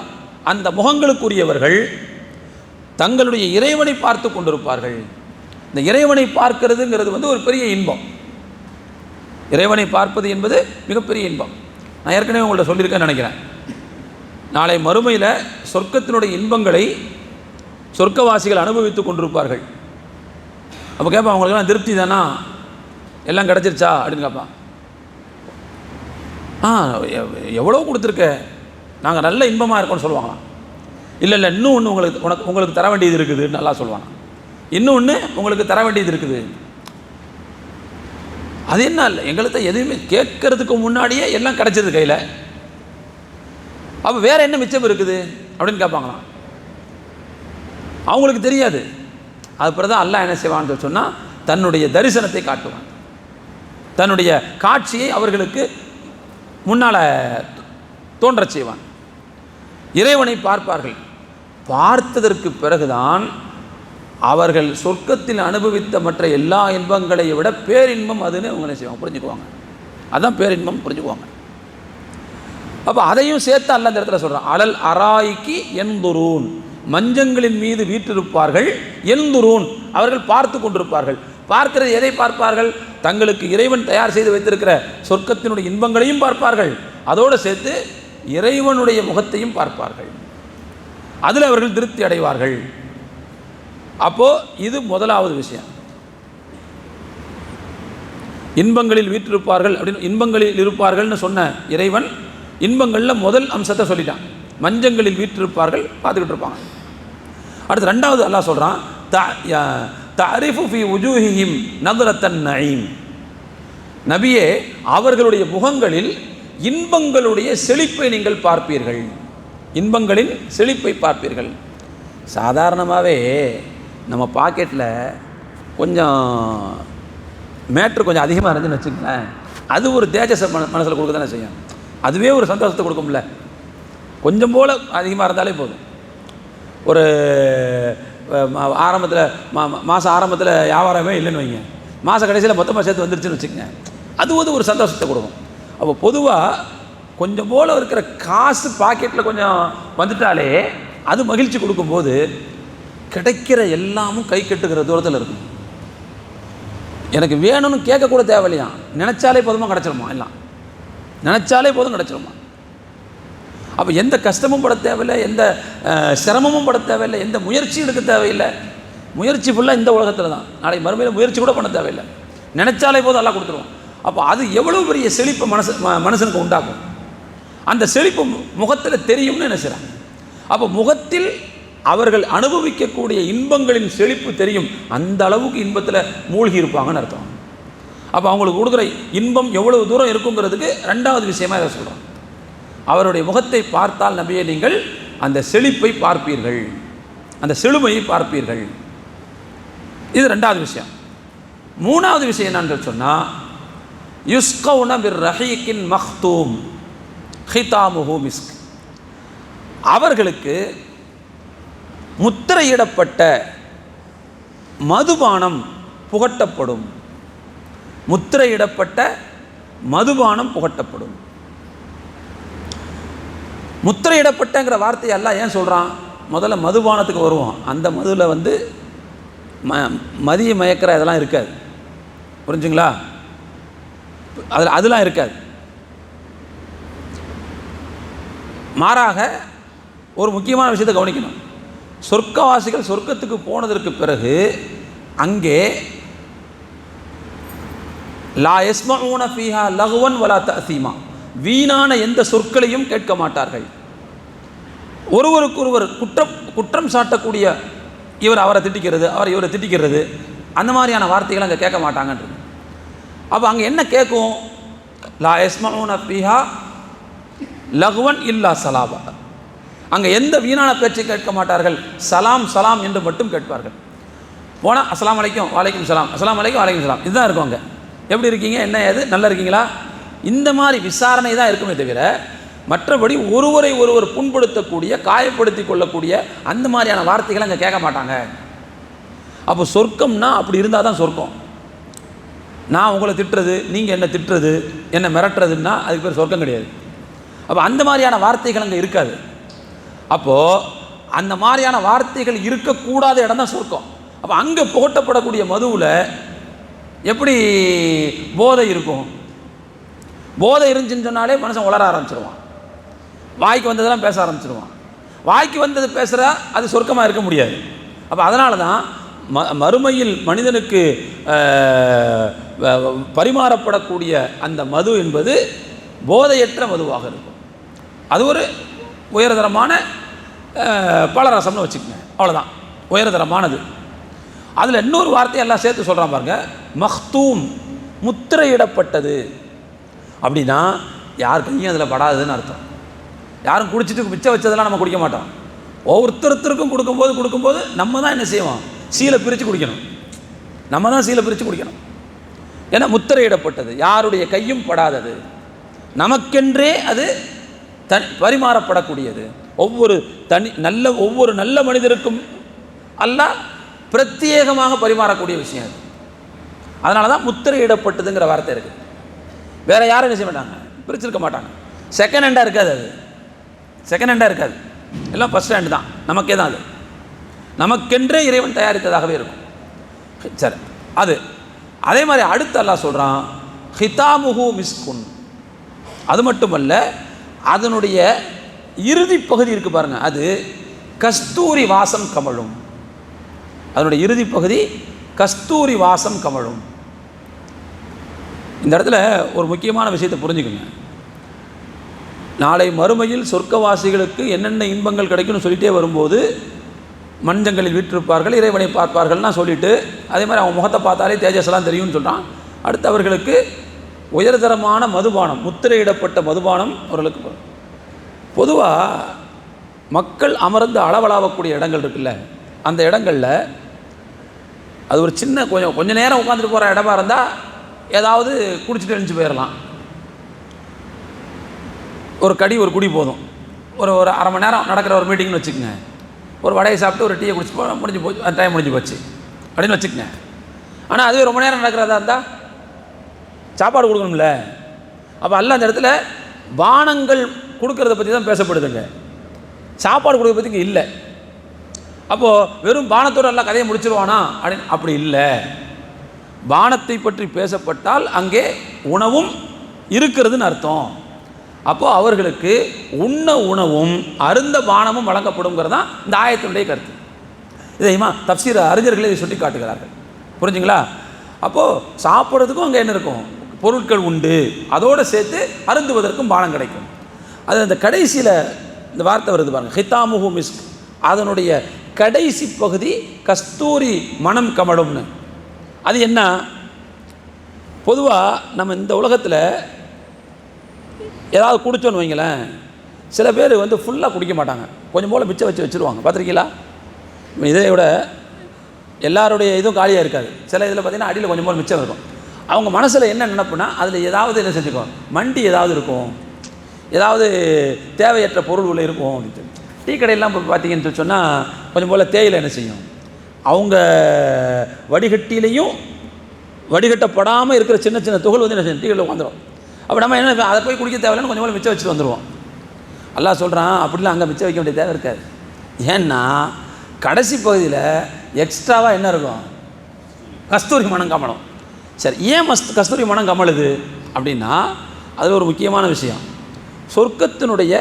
அந்த முகங்களுக்குரியவர்கள் தங்களுடைய இறைவனை பார்த்து கொண்டிருப்பார்கள். இந்த இறைவனை பார்க்கிறதுங்கிறது வந்து ஒரு பெரிய இன்பம். இறைவனை பார்ப்பது என்பது மிகப்பெரிய இன்பம். நான் ஏற்கனவே உங்கள்ட்ட சொல்லியிருக்கேன்னு நினைக்கிறேன். நாளை மறுமையில் சொர்க்கத்தினுடைய இன்பங்களை சொர்க்கவாசிகள் அனுபவித்து கொண்டிருப்பார்கள். அப்போ கேட்பான், அவங்களுக்கெல்லாம் திருப்தி தானா, எல்லாம் கிடச்சிருச்சா அப்படின்னு கேட்பான். எவ்வளோ கொடுத்துருக்க, நாங்கள் நல்ல இன்பமாக இருக்கோம்னு சொல்லுவாங்களாம். இல்லை இன்னும் ஒன்று உங்களுக்கு தர வேண்டியது இருக்குதுன்னு நல்லா சொல்லுவாங்க. இன்னும் ஒன்று உங்களுக்கு தர வேண்டியது இருக்குது. அது என்ன இல்லை, எங்களுக்கு எதுவுமே கேட்கறதுக்கு முன்னாடியே எல்லாம் கிடச்சது கையில், அப்போ வேறு என்ன மிச்சம் இருக்குது அப்படின்னு கேட்பாங்களாம். அவங்களுக்கு தெரியாது. அது பிறகு தான் அல்லாஹ் என்ன செய்வான்னு சொன்னால் தன்னுடைய தரிசனத்தை காட்டுவான், தன்னுடைய காட்சியை அவர்களுக்கு முன்னால் தோன்றச் செய்வான். இறைவனை பார்ப்பார்கள். பார்த்ததற்கு பிறகுதான் அவர்கள் சொர்க்கத்தில் அனுபவித்த மற்ற எல்லா இன்பங்களை விட பேரின்பம் அதுன்னு அவங்க என்ன செய்வாங்க, புரிஞ்சுக்குவாங்க. அதுதான் பேரின்பம், புரிஞ்சுக்குவாங்க. அப்போ அதையும் சேர்த்து அல்லாஹ் இந்த இடத்துல சொல்கிறான், அலல் அராய்க்கு எந்துரூன், மஞ்சங்களின் மீது வீற்றிருப்பார்கள். எந்துரூன், அவர்கள் பார்த்து கொண்டிருப்பார்கள். பார்க்கிறது எதை பார்ப்பார்கள்? தங்களுக்கு இறைவன் தயார் செய்து வைத்திருக்கிற சொர்க்கத்தினுடைய இன்பங்களையும் பார்ப்பார்கள், அதோடு சேர்த்து இறைவனுடைய முகத்தையும் பார்ப்பார்கள். அதில் அவர்கள் திருப்தி அடைவார்கள். அப்போது இது முதலாவது விஷயம். இன்பங்களில் வீற்றிருப்பார்கள் அப்படின்னு, இன்பங்களில் இருப்பார்கள்னு சொன்ன இறைவன் இன்பங்களில் முதல் அம்சத்தை சொல்லிட்டான். மஞ்சங்களில் வீற்றிருப்பார்கள், பார்த்துக்கிட்டு இருப்பாங்க. அடுத்து ரெண்டாவது அல்லாஹ் சொல்கிறான், தஅரிஃபு ஃபீ உஜூஹிஹிம் நத்ரத்தன் நஈம். நபியே, அவர்களுடைய முகங்களில் இன்பங்களுடைய செழிப்பை நீங்கள் பார்ப்பீர்கள். இன்பங்களின் செழிப்பை பார்ப்பீர்கள். சாதாரணமாகவே நம்ம பாக்கெட்டில் கொஞ்சம் மேட்ரு கொஞ்சம் அதிகமாக இருந்துன்னு வச்சுக்கங்களேன், அது ஒரு தேஜஸை மனசில் கொடுக்க தானே செய்யும். அதுவே ஒரு சந்தோஷத்தை கொடுக்கும்ல. கொஞ்சம் போல் அதிகமாக இருந்தாலே போதும். ஒரு ஆரம்பத்தில் மாதம் ஆரம்பத்தில் வியாபாரமே இல்லைன்னு வைங்க, மாத கடைசியில் மொத்தமாக சேர்த்து வந்துருச்சுன்னு வச்சுக்கங்க, அது ஒரு சந்தோஷத்தை கொடுக்கும். அப்போ பொதுவாக கொஞ்சம் போல் இருக்கிற காசு பாக்கெட்டில் கொஞ்சம் வந்துட்டாலே அது மகிழ்ச்சி கொடுக்கும்போது கிடைக்கிற எல்லாமும் கை கட்டுகிற தூரத்தில் இருக்கும். எனக்கு வேணும்னு கேட்கக்கூட தேவையில்லையா, நினச்சாலே போதுமா கிடச்சிருமா, எல்லாம் நினச்சாலே போதும் கிடச்சிருமா. அப்போ எந்த கஷ்டமும் பட தேவையில்லை, எந்த சிரமமும் பட தேவையில்லை, எந்த முயற்சியும் எடுக்க தேவையில்லை. முயற்சி ஃபுல்லாக இந்த உலகத்தில் தான், நாளைக்கு மறுமையில் முயற்சி கூட பண்ண தேவையில்லை, நினச்சாலே போதும் எல்லாம் கொடுத்துருவோம். அப்போ அது எவ்வளோ பெரிய செழிப்பை மனுஷனுக்கு உண்டாக்கும். அந்த செழிப்பு முகத்தில் தெரியும்னு நினைக்கிறாங்க. அப்போ முகத்தில் அவர்கள் அனுபவிக்கக்கூடிய இன்பங்களின் செழிப்பு தெரியும், அந்த அளவுக்கு இன்பத்தில் மூழ்கி இருப்பாங்கன்னு அர்த்தம். அப்போ அவங்களுக்கு கொடுக்குற இன்பம் எவ்வளவு தூரம் இருக்குங்கிறதுக்கு ரெண்டாவது விஷயமா இதை சொல்கிறோம். அவருடைய முகத்தை பார்த்தால் நபியே நீங்கள் அந்த செழிப்பை பார்ப்பீர்கள், அந்த செழுமையை பார்ப்பீர்கள். இது ரெண்டாவது விஷயம். மூணாவது விஷயம் என்னன்னு சொன்னால், யுஸ்கௌன பிர் ரஹீக்கின் மக்தூம் ஹிதாமுஹு மிஸ்க். அவர்களுக்கு முத்திரையிடப்பட்ட மதுபானம் புகட்டப்படும். முத்திரையிடப்பட்ட மதுபானம் புகட்டப்படும். முத்திரையிடப்பட்டங்கிற வார்த்தையை எல்லாம் ஏன் சொல்கிறான்? முதல்ல மதுபானத்துக்கு வருவோம். அந்த மதுவில் வந்து மதிய மயக்கிற இதெல்லாம் இருக்காது, புரிஞ்சுங்களா? அதெல்லாம் இருக்காது. மாறாக ஒரு முக்கியமான விஷயத்தை கவனிக்கணும். சொர்க்கவாசிகள் சொர்க்கத்துக்கு போனதற்கு பிறகு அங்கே லா யஸ்மஊன ஃபீஹா லகுவன் வலா தஅசீமா, வீணான எந்த சொற்களையும் கேட்க மாட்டார்கள். ஒருவருக்கொருவர் குற்றம் சாட்டக்கூடிய, இவர் அவரை திட்டிக்கிறது, அவர் இவரை திட்டிக்கிறது, அந்த மாதிரியான வார்த்தைகள் அங்கே கேட்க மாட்டாங்கன்றது. அப்போ அங்கே என்ன கேட்கும்? லா யஸ்மஊன ஃபீஹா லகுவன் இல்லா சலாபா. அங்கே எந்த வீணான பேச்சை கேட்க மாட்டார்கள், சலாம் சலாம் என்று மட்டும் கேட்பார்கள். போனால் அஸ்ஸலாமு அலைக்கும் வலைக்கும் சலாம், அஸ்ஸலாமு அலைக்கும் வலைக்கும் சலாம், இதுதான் இருக்கும். அங்கே எப்படி இருக்கீங்க, என்ன ஏது, நல்லா இருக்கீங்களா, இந்த மாதிரி விசாரணை தான் இருக்குமே தவிர மற்றபடி ஒருவரை ஒருவர் புண்படுத்தக்கூடிய, காயப்படுத்தி கொள்ளக்கூடிய அந்த மாதிரியான வார்த்தைகளை அங்கே கேட்க மாட்டாங்க. அப்போ சொர்க்கம்னா அப்படி இருந்தால் தான் சொர்க்கம். நான் உங்களை திட்டுறது, நீங்கள் என்ன திட்டுறது, என்ன மிரட்டுறதுன்னா அதுக்கு பேர் சொர்க்கம் கிடையாது. அப்போ அந்த மாதிரியான வார்த்தைகள் அங்கே இருக்காது. அப்போது அந்த மாதிரியான வார்த்தைகள் இருக்கக்கூடாத இடம் தான் சொர்க்கம். அப்போ அங்கே புகட்டப்படக்கூடிய மதுவில் எப்படி போதை இருக்கும்? போதை இருந்துச்சுன்னு சொன்னாலே மனுஷன் உளர ஆரம்பிச்சிடுவான், வாய்க்கு வந்ததெல்லாம் பேச ஆரம்பிச்சிடுவான். வாய்க்கு வந்தது பேசுகிறா அது சொர்க்கமாக இருக்க முடியாது. அப்போ அதனால தான் மறுமையில் மனிதனுக்கு பரிமாறப்படக்கூடிய அந்த மது என்பது போதையற்ற மதுவாக இருக்கும். அது ஒரு உயர்தரமான பலரசம்னு வச்சுக்கோங்க, அவ்வளோதான், உயர்தரமானது. அதில் இன்னொரு வார்த்தையை எல்லாம் சேர்த்து சொல்கிறான் பாருங்க, மக்தூம், முத்திரையிடப்பட்டது. அப்படின்னா யார் கையும் அதில் படாதுன்னு அர்த்தம். யாரும் குடிச்சிட்டு மிச்சம் வச்சதெல்லாம் நம்ம குடிக்க மாட்டோம். ஒவ்வொருத்தருக்கும் கொடுக்கும்போது நம்ம தான் என்ன செய்வோம், சீலை பிரித்து குடிக்கணும். நம்ம தான் சீலை பிரித்து குடிக்கணும். ஏன்னா முத்திரையிடப்பட்டது, யாருடைய கையும் படாதது, நமக்கென்றே அது பரிமாறப்படக்கூடியது. ஒவ்வொரு நல்ல மனிதருக்கும் அல்லாஹ் பிரத்யேகமாக பரிமாறக்கூடிய விஷயம் அது. அதனால தான் முத்திரையிடப்பட்டதுங்கிற வார்த்தை இருக்குது. வேறு யாரும் என்ன செய்ய மாட்டாங்க, பிரிச்சிருக்க மாட்டாங்க. செகண்ட் ஹேண்டாக இருக்காது, அது செகண்ட் ஹேண்டாக இருக்காது, எல்லாம் ஃபஸ்ட் ஹேண்டு தான், நமக்கே தான். அது நமக்கென்றே இறைவன் தயாரித்ததாகவே இருக்கும். சரி, அது அதே மாதிரி அடுத்து அல்லாஹ் சொல்கிறான், ஹிதாமுஹு மிஸ்குன். அது மட்டுமல்ல, அதனுடைய இறுதி பகுதி இருக்குது பாருங்கள், அது கஸ்தூரி வாசம் கமழும். அதனுடைய இறுதி பகுதி கஸ்தூரி வாசம் கமழும். இந்த இடத்துல ஒரு முக்கியமான விஷயத்தை புரிஞ்சுக்கோங்க. நாளை மறுமையில் சொர்க்கவாசிகளுக்கு என்னென்ன இன்பங்கள் கிடைக்கும்னு சொல்லிகிட்டே வரும்போது, மஞ்சங்களில் வீற்றிருப்பார்கள், இறைவனை பார்ப்பார்கள்னா சொல்லிவிட்டு, அதே மாதிரி அவங்க முகத்தை பார்த்தாலே தேஜஸ்லாம் தெரியும்னு சொல்கிறான். அடுத்து அவர்களுக்கு உயர்தரமான மதுபானம், முத்திரையிடப்பட்ட மதுபானம் அவர்களுக்கு. பொதுவாக மக்கள் அமர்ந்து அளவலாவக்கூடிய இடங்கள் இருக்குல்ல, அந்த இடங்களில் அது ஒரு சின்ன கொஞ்சம் நேரம் உட்காந்துட்டு போகிற இடமா இருந்தால் ஏதாவது குடிச்சிட்டு எழுந்து போயிடலாம். ஒரு குடி போதும். ஒரு அரை மணி நேரம் நடக்கிற ஒரு மீட்டிங்னு வச்சுக்கோங்க, ஒரு வடையை சாப்பிட்டு ஒரு டீயை குடிச்சு முடிஞ்சு போச்சு, டைம் முடிஞ்சு போச்சு அப்படின்னு வச்சுக்கோங்க. ஆனால் அதுவே ரொம்ப நேரம் நடக்கிறதா இருந்தால் சாப்பாடு கொடுக்கணும்ல. அப்போ அல்ல அந்த இடத்துல பானங்கள் கொடுக்கறத பற்றி தான் பேசப்படுதுங்க, சாப்பாடு கொடுக்கறத பற்றி இங்கே இல்லை. அப்போது வெறும் பானத்தோடு எல்லாம் கதையை முடிச்சிருவானா அப்படின்னு அப்படி இல்லை. பானத்தை பற்றி பேசப்பட்டால் அங்கே உணவும் இருக்கிறதுன்னு அர்த்தம். அப்போது அவர்களுக்கு உண்ண உணவும் அருந்த பானமும் வழங்கப்படுங்கிறது தான் இந்த ஆயத்தினுடைய கருத்து. இதையுமா தப்சீர் அறிஞர்களே இதை சுட்டி காட்டுகிறார்கள். புரிஞ்சுங்களா? அப்போது சாப்பிட்றதுக்கும் அங்கே என்ன இருக்கும், பொருட்கள் உண்டு, அதோடு சேர்த்து அருந்துவதற்கும் பானம் கிடைக்கும். அது அந்த கடைசியில் இந்த வார்த்தை வருது பாருங்கள், ஹிதாமுஹு மிஸ்க், அதனுடைய கடைசி பகுதி கஸ்தூரி மனம் கமழும்னு. அது என்ன? பொதுவாக நம்ம இந்த உலகத்தில் ஏதாவது குடிச்சோன்னு வைங்களேன், சில பேர் வந்து ஃபுல்லாக குடிக்க மாட்டாங்க, கொஞ்சம் போல் மிச்சம் வச்சுருவாங்க. பார்த்துருக்கீங்களா? இதை விட எல்லாருடைய இதுவும் காலியாக இருக்காது. சில இதில் பார்த்திங்கன்னா அடியில் கொஞ்சம் போல் மிச்சம் இருக்கும். அவங்க மனசில் என்ன நினைப்புனா அதில் ஏதாவது என்ன செஞ்சுக்கும், மண்டி ஏதாவது இருக்கும், ஏதாவது தேவையற்ற பொருள் உள்ள இருக்கும் அப்படின்ட்டு. டீ கடையெல்லாம் இப்போ பார்த்தீங்கன்னு சொன்னால் கொஞ்சம் போல் தேயிலை என்ன செய்யும், அவங்க வடிகட்டிலையும் வடிகட்டப்படாமல் இருக்கிற சின்ன சின்ன துகள் வந்து என்ன செய்யும், டீ கடையில் வந்துடும். அப்போ நம்ம என்ன அதை போய் குடிக்க தேவையில்லைன்னு கொஞ்சம் போல் மிச்சம் வச்சுட்டு வந்துடுவோம். அல்லாஹ் சொல்கிறான் அப்படிலாம் அங்கே மிச்சம் வைக்க வேண்டிய தேவை இருக்காது. ஏன்னா கடைசி பகுதியில் எக்ஸ்ட்ராவாக என்ன இருக்கும், கஸ்தூரி மனம் கமலும். சரி, ஏன் கஸ்தூரி மனம் கமலுது அப்படின்னா அது ஒரு முக்கியமான விஷயம். சொர்க்கத்தினுடைய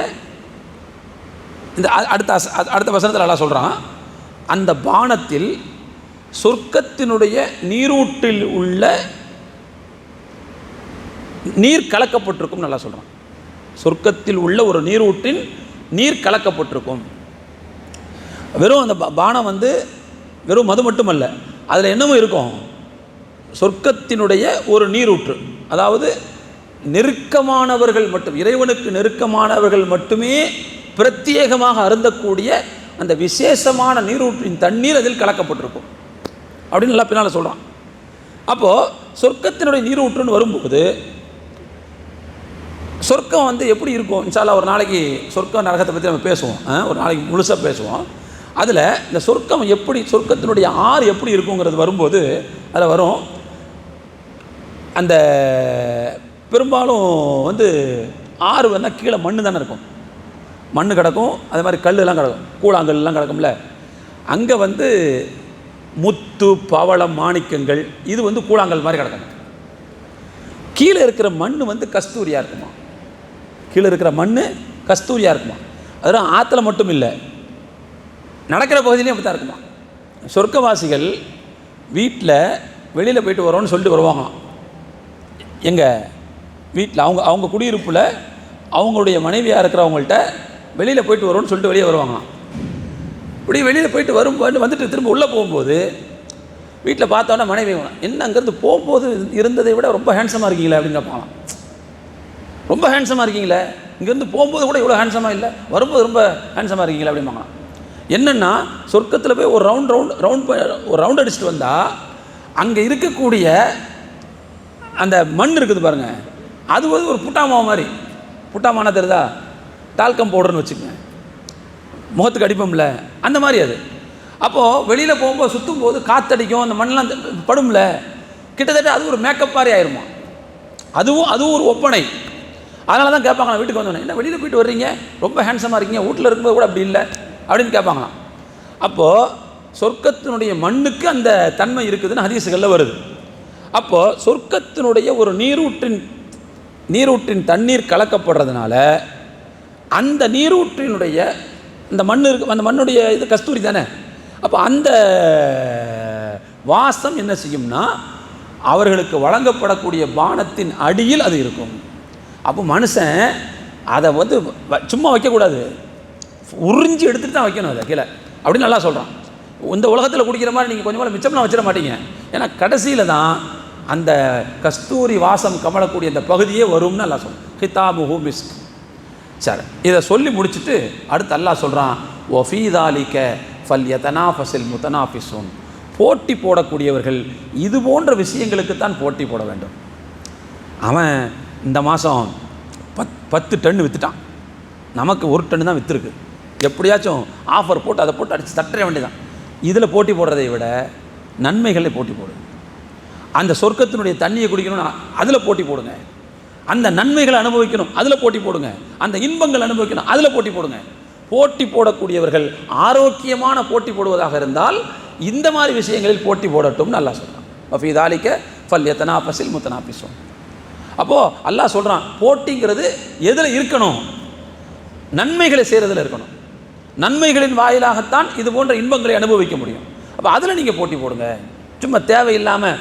இந்த அடுத்த வசனத்தில் அல்லாஹ் சொல்கிறான், அந்த பானத்தில் சொர்க்கத்தினுடைய நீரூற்றில் உள்ள நீர் கலக்கப்பட்டிருக்கும் நல்லா சொல்கிறான். சொர்க்கத்தில் உள்ள ஒரு நீரூற்றின் நீர் கலக்கப்பட்டிருக்கும். வெறும் அந்த பானம் வந்து வெறும் மது மட்டுமல்ல, அதில் என்னமும் இருக்கும், சொர்க்கத்தினுடைய ஒரு நீரூற்று, அதாவது நெருக்கமானவர்கள் மட்டும், இறைவனுக்கு நெருக்கமானவர்கள் மட்டுமே பிரத்யேகமாக அருந்தக்கூடிய அந்த விசேஷமான நீரூற்றின் தண்ணீர் அதில் கலக்கப்பட்டிருக்கும் அப்படின்னு நல்லா பின்னால் சொல்கிறான். அப்போது சொர்க்கத்தினுடைய நீரூற்றுன்னு வரும்போது சொர்க்கம் வந்து எப்படி இருக்கும், இன்ஷா அல்லாஹ் ஒரு நாளைக்கு சொர்க்க நரகத்தை பற்றி நம்ம பேசுவோம், ஒரு நாளைக்கு முழுசாக பேசுவோம். அதில் இந்த சொர்க்கம் எப்படி, சொர்க்கத்தினுடைய ஆறு எப்படி இருக்குங்கிறது வரும்போது அதில் வரும். அந்த பெரும்பாலும் வந்து ஆறு வந்தால் கீழே மண் தானே இருக்கும், மண் கிடக்கும், அதே மாதிரி கல்லெல்லாம் கிடக்கும், கூழாங்கல்லாம் கிடக்கும்ல. அங்கே வந்து முத்து பவளம் மாணிக்கங்கள் இது வந்து கூழாங்கல் மாதிரி கிடக்கும். கீழே இருக்கிற மண் வந்து கஸ்தூரியாக இருக்குமா, கீழே இருக்கிற மண் கஸ்தூரியாக இருக்குமா. அதெல்லாம் ஆற்றுல மட்டும் இல்லை, நடக்கிற பகுதியிலையும் அப்படி தான் இருக்குமா. சொர்க்கவாசிகள் வீட்டில் வெளியில் போயிட்டு வரோன்னு சொல்லிட்டு வருவாங்க. எங்கள் வீட்டில் அவங்க குடியிருப்பில் அவங்களுடைய மனைவியாக இருக்கிறவங்கள்ட்ட வெளியில் போயிட்டு வரோன்னு சொல்லிட்டு வெளியே வருவாங்க. இப்படி வெளியில் போயிட்டு வந்துட்டு திரும்ப உள்ளே போகும்போது வீட்டில் பார்த்தோன்னா மனைவி என்ன அங்கேருந்து போகும்போது இருந்ததை விட ரொம்ப ஹேண்ட்ஸமாக இருக்கீங்களே அப்படின்னு கேட்பாங்க. ரொம்ப ஹேண்ட்ஸமாக இருக்கீங்களே, இங்கேருந்து போகும்போது கூட இவ்வளோ ஹேண்ட்ஸமாக இல்லை, வரும்போது ரொம்ப ஹேண்ட்ஸமாக இருக்கீங்களே அப்படிம்பாங்க. என்னென்னா சொர்க்கத்தில் போய் ஒரு ரவுண்ட் அடிச்சுட்டு வந்தால் அங்கே இருக்கக்கூடிய அந்த மண் இருக்குது பாருங்கள், அது வந்து ஒரு புட்டாமாவை மாதிரி, புட்டாமானா தெரியுதா, டால்கம் பவுடர்னு வச்சுக்கோங்க, முகத்துக்கு அடிப்போம்ல அந்த மாதிரி அது. அப்போது வெளியில் போகும்போது சுற்றும் போது காற்றடிக்கும், அந்த மண்ணெலாம் படும்ல, கிட்டத்தட்ட அது ஒரு மேக்கப் மாதிரி ஆயிருமா. அதுவும் ஒரு ஒப்பனை. அதனால தான் கேட்பாங்க, நான் வீட்டுக்கு வந்தோன்னே என்ன வெளியில் போயிட்டு வர்றீங்க, ரொம்ப ஹேண்ட்ஸமாக இருக்கீங்க, வீட்டில் இருக்கும்போது கூட அப்படி இல்லை அப்படின்னு கேட்பாங்க. அப்போது சொர்க்கத்தினுடைய மண்ணுக்கு அந்த தன்மை இருக்குதுன்னு ஹதீஸுகளில் வருது. அப்போது சொர்க்கத்தினுடைய ஒரு நீரூற்றின் தண்ணீர் கலக்கப்படுறதுனால அந்த நீரூற்றினுடைய இந்த மண் இருக்கு, அந்த மண்ணுடைய இது கஸ்தூரி தானே. அப்போ அந்த வாசம் என்ன செய்யும்னா அவர்களுக்கு வழங்கப்படக்கூடிய பானத்தின் அடியில் அது இருக்கும். அப்போ மனுஷன் அதை வந்து சும்மா வைக்கக்கூடாது, உறிஞ்சி எடுத்துகிட்டு தான் வைக்கணும் அதை கீழே அப்படின்னு நல்லா சொல்கிறான். இந்த உலகத்தில் குடிக்கிற மாதிரி நீங்கள் கொஞ்சம் மிச்சம்லாம் வச்சிட மாட்டீங்க, ஏன்னா கடைசியில் தான் அந்த கஸ்தூரி வாசம் கமலக்கூடிய அந்த பகுதியே வரும்னு நல்லா சொல்கிறேன். ஹிதாமுஹு மிஸ்க். சரி, இதை சொல்லி முடிச்சுட்டு அடுத்து அல்லாஹ் சொல்கிறான், ஒஃபீதாலிக்க ஃபல்யதனாஃபஸில் முத்தனாஃபிஸூன். போட்டி போடக்கூடியவர்கள் இது போன்ற விஷயங்களுக்குத்தான் போட்டி போட வேண்டும். அவன் இந்த மாதம் 10 டன் விற்றுட்டான், நமக்கு 1 டன் தான் விற்றுருக்கு, எப்படியாச்சும் ஆஃபர் போட்டு அதை போட்டு அடித்து தட்டுற வேண்டியதான். இதில் போட்டி போடுறதை விட நன்மைகளை போட்டி போடுங்க. அந்த சொர்க்கத்தினுடைய தண்ணியை குடிக்கணும்னு அதில் போட்டி போடுங்க. அந்த நன்மைகளை அனுபவிக்கணும், அதில் போட்டி போடுங்க. அந்த இன்பங்கள் அனுபவிக்கணும், அதில் போட்டி போடுங்க. போட்டி போடக்கூடியவர்கள் ஆரோக்கியமான போட்டி போடுவதாக இருந்தால் இந்த மாதிரி விஷயங்களில் போட்டி போடட்டும் அல்லாஹ் சொல்கிறான். ஃபீ தாலிக ஃபல்யதனாஃபஸில் முத்தனாஃபிஸூன். அப்போது அல்லாஹ் சொல்கிறான், போட்டிங்கிறது எதில் இருக்கணும்? நன்மைகளை செய்கிறதுல இருக்கணும். நன்மைகளின் வாயிலாகத்தான் இது போன்ற இன்பங்களை அனுபவிக்க முடியும். அப்போ அதில் நீங்கள் போட்டி போடுங்க. சும்மா தேவையில்லாமல்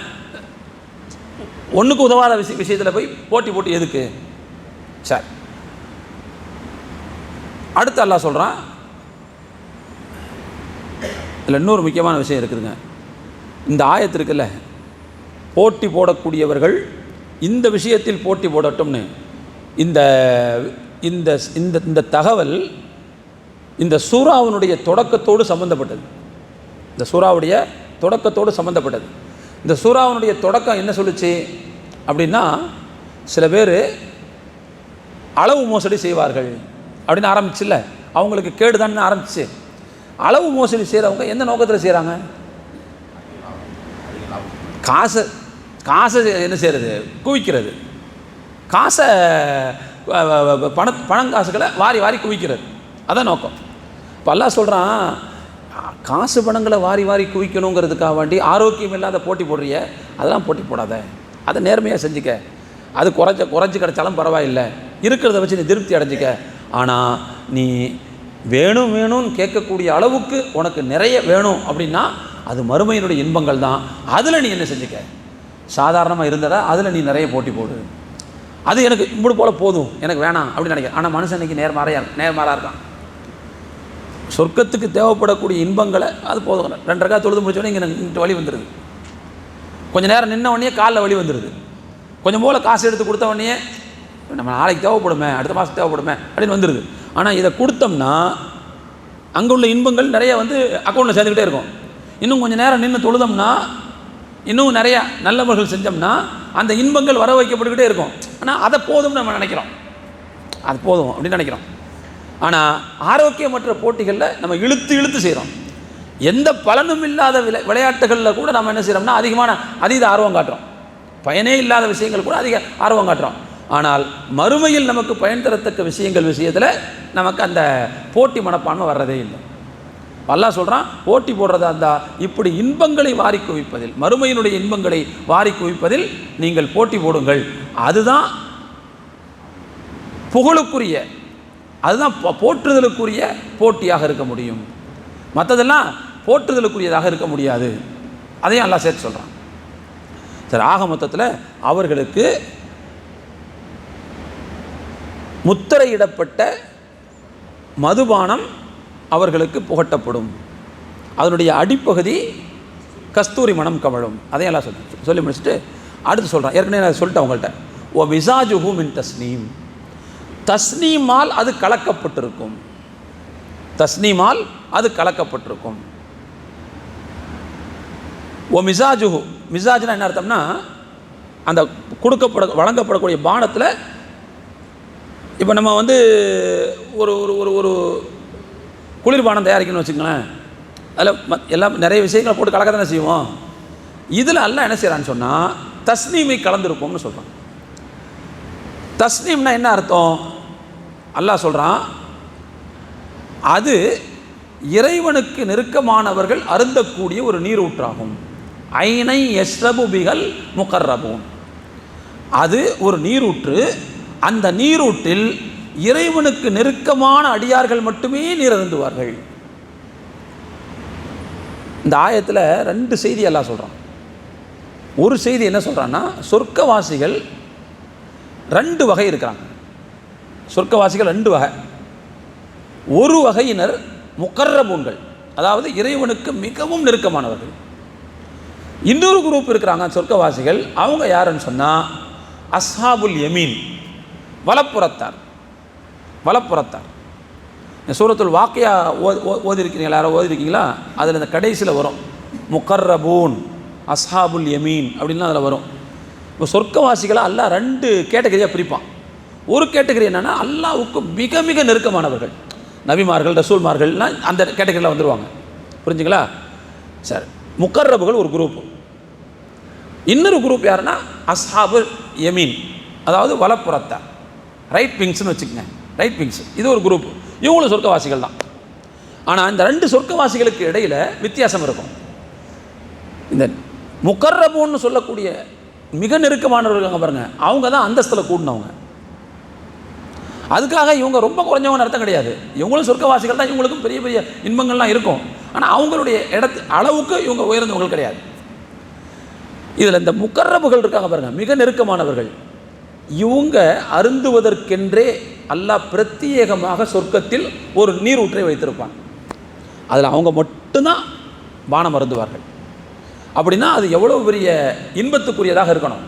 ஒன்றுக்கு உதவாத விஷயத்தில் போய் போட்டி போட்டு எதுக்கு? சரி, அடுத்து அல்லாஹ் சொல்கிறான், இதில் இன்னொரு முக்கியமான விஷயம் இருக்குதுங்க. இந்த ஆயத்து இருக்குல்ல, போட்டி போடக்கூடியவர்கள் இந்த விஷயத்தில் போட்டி போடட்டும்னு இந்த இந்த இந்த தகவல் இந்த சூறாவினுடைய தொடக்கத்தோடு சம்பந்தப்பட்டது. இந்த சூறாவுடைய தொடக்கத்தோடு சம்பந்தப்பட்டது. இந்த சூறாவினுடைய தொடக்கம் என்ன சொல்லுச்சு அப்படின்னா, சில பேர் அளவு மோசடி செய்வார்கள் அப்படின்னு ஆரம்பிச்சுல்ல, அவங்களுக்கு கேடுதான்னு ஆரம்பிச்சு. அளவு மோசடி செய்கிறவங்க எந்த நோக்கத்தில் செய்கிறாங்க? காசை என்ன செய்கிறது? குவிக்கிறது. காசை பணங்காசுகளை வாரி வாரி குவிக்கிறது, அதான் நோக்கம். இப்போ அல்லாஹ் சொல்கிறான், காசு பணங்களை வாரி வாரி குவிக்கணுங்கிறதுக்காக வேண்டி ஆரோக்கியம் இல்லாத போட்டி போடுறிய, அதெல்லாம் போட்டி போடாத. அதை நேர்மையாக செஞ்சுக்க. அது குறைஞ்சி கிடச்சாலும் பரவாயில்லை, இருக்கிறத வச்சு நீ திருப்தி அடைஞ்சிக்க. ஆனால் நீ வேணும் வேணும்னு கேட்கக்கூடிய அளவுக்கு உனக்கு நிறைய வேணும் அப்படின்னா அது மறுமையினுடைய இன்பங்கள் தான். அதில் நீ என்ன செஞ்சுக்க? சாதாரணமாக இருந்ததா அதில் நீ நிறைய போட்டி போடு. அது எனக்கு இப்படி போல் போதும், எனக்கு வேணாம் அப்படின்னு நினைக்கிறேன். ஆனால் மனுஷனுக்கு நேர்மாறாக இருக்கான். சொர்க்கத்துக்கு தேவைப்படக்கூடிய இன்பங்களை அது போதும். 2 ரக்காத் தொழுது முடிச்சோடனே இங்கே வழி வந்துடுது. கொஞ்சம் நேரம் நின்ன உடனே காலில் வழி வந்துடுது. கொஞ்சம் போல் காசு எடுத்து கொடுத்த உடனே நம்ம நாளைக்கு தேவைப்படுமே, அடுத்த மாதம் தேவைப்படுமே அப்படின்னு வந்துடுது. ஆனால் இதை கொடுத்தோம்னா அங்கே உள்ள இன்பங்கள் நிறைய அக்கௌண்ட்டில் சேர்ந்துக்கிட்டே இருக்கும். இன்னும் கொஞ்சம் நேரம் நின்று தொழுதோம்னா, இன்னும் நிறையா நல்லவர்கள் செஞ்சோம்னா அந்த இன்பங்கள் வர வைக்கப்பட்டுக்கிட்டே இருக்கும். ஆனால் அதை போதும்னு நம்ம நினைக்கிறோம், அது போதும் அப்படின்னு நினைக்கிறோம். ஆனால் ஆரோக்கியமற்ற போட்டிகளில் நம்ம இழுத்து செய்கிறோம். எந்த பலனும் இல்லாத விளையாட்டுகளில் கூட நம்ம என்ன செய்கிறோம்னா அதீத ஆர்வம் காட்டுறோம். பயனே இல்லாத விஷயங்கள் கூட அதிக ஆர்வம் காட்டுறோம். ஆனால் மறுமையில் நமக்கு பயன் தரத்தக்க விஷயத்தில் நமக்கு அந்த போட்டி மனப்பான்மை வர்றதே இல்லை. அல்லாஹ் சொல்கிறான், போட்டி போடுறதா இருந்தால் இப்படி இன்பங்களை வாரி குவிப்பதில், மறுமையினுடைய இன்பங்களை வாரி குவிப்பதில் நீங்கள் போட்டி போடுங்கள். அதுதான் புகழுக்குரிய, அதுதான் போற்றுதலுக்குரிய போட்டியாக இருக்க முடியும். மற்றதெல்லாம் போற்றுதலுக்குரியதாக இருக்க முடியாது. அதையும் அல்லாஹ் சேர்த்து சொல்கிறான். சரி, ஆக மொத்தத்தில் அவர்களுக்கு முத்திரையிடப்பட்ட மதுபானம் அவர்களுக்கு புகட்டப்படும். அதனுடைய அடிப்பகுதி கஸ்தூரி மனம் கமழும். அதையும் எல்லாம் சொல்லி முடிச்சுட்டு அடுத்து சொல்கிறான். ஏற்கனவே நான் சொல்லிட்டேன் உங்கள்கிட்ட, ஓ மிசாஜுஹு மின் தஸ்னீம், தஸ்னீமால் அது கலக்கப்பட்டிருக்கும். தஸ்னீமால் அது கலக்கப்பட்டிருக்கும். ஓ மிசாஜுஹு, மிசாஜ்னா என்ன அர்த்தம்னா, அந்த வழங்கப்படக்கூடிய பானத்தில் இப்போ நம்ம ஒரு ஒரு ஒரு குளிர்பானம் தயாரிக்கணும்னு வச்சுங்களேன், அதில் எல்லாம் நிறைய விஷயங்களை போட்டு கலக்க தானே செய்வோம். இதில் எல்லாம் என்ன செய்கிறான்னு சொன்னால் தஸ்னீமை கலந்துருக்கும்னு சொல்கிறான். தஸ்னீம்னா என்ன அர்த்தம்? அல்லாஹ் சொல்கிறான், அது இறைவனுக்கு நெருக்கமானவர்கள் அருந்தக்கூடிய ஒரு நீரூற்றாகும். ஐனை யஸ்ரபு பிகல் முகர்ரபூன், அது ஒரு நீரூற்று. அந்த நீரூற்றில் இறைவனுக்கு நெருக்கமான அடியார்கள் மட்டுமே நீர் அருந்துவார்கள். இந்த ஆயத்தில் 2 செய்தி எல்லாம் சொல்கிறான். ஒரு செய்தி என்ன சொல்கிறான்னா, சொர்க்கவாசிகள் 2 வகை இருக்கிறாங்க. சொர்க்கவாசிகள் 2 வகை. ஒரு வகையினர் முகர்ரபூன்கள், அதாவது இறைவனுக்கு மிகவும் நெருக்கமானவர்கள். இன்னொரு குரூப் இருக்கிறாங்க சொர்க்கவாசிகள். அவங்க யாருன்னு சொன்னால் அஸ்ஹாபுல் யமீன், வலப்புறத்தார். வலப்புறத்தார். சூரத்துல் வாக்கியா ஓதிருக்கீங்களா? யாரோ ஓதிருக்கீங்களா? அதில் இந்த கடைசியில் வரும் முகர்ரபூன் அஸ்ஹாபுல் யமீன் அப்படின்னு அதில் வரும். இப்போ சொர்க்கவாசிகளை அல்லாஹ் 2 கேட்டகரியாக பிரிப்பான். ஒரு கேட்டகரி என்னென்னா, அல்லாஹ்வுக்கு மிக மிக நெருக்கமானவர்கள், நபிமார்கள் ரசூல்மார்கள்லாம் அந்த கேட்டகரியில் வந்துடுவாங்க. புரிஞ்சுங்களா? சரி, முகர்ரபுகள் ஒரு குரூப். இன்னொரு குரூப் யாருன்னா அஸ்ஹாபுல் யமீன், அதாவது வலப்புறத்தார், ரைட் விங்ஸ்னு வச்சுக்கங்க, ரைட் விங்ஸ், இது ஒரு குரூப். இவங்களும் சொர்க்கவாசிகள் தான். ஆனால் இந்த 2 சொர்க்கவாசிகளுக்கு இடையில் வித்தியாசம் இருக்கும். இந்த முகர்ரபூன்னு சொல்லக்கூடிய மிக நெருக்கமானவர்கள் பாருங்க, அவங்க தான் அந்தஸ்தில் கூடினவங்க. அதுக்காக இவங்க ரொம்ப குறைஞ்சவங்க அர்த்தம் கிடையாது. இவங்களும் சொர்க்கவாசிகள் தான், இவங்களுக்கும் பெரிய பெரிய இன்பங்கள்லாம் இருக்கும். ஆனால் அவங்களுடைய அளவுக்கு இவங்க உயர்ந்தவர்கள் கிடையாது. இதில் இந்த முகர்ரபுகள் இருக்காங்க பாருங்க, மிக நெருக்கமானவர்கள். இவங்க அருந்துவதற்கென்றே அல்லாஹ் பிரத்யேகமாக சொர்க்கத்தில் ஒரு நீரூற்றை வைத்திருப்பாங்க. அதில் அவங்க மட்டும்தான் பானம் அருந்துவார்கள். அப்படின்னா அது எவ்வளோ பெரிய இன்பத்துக்குரியதாக இருக்கணும்.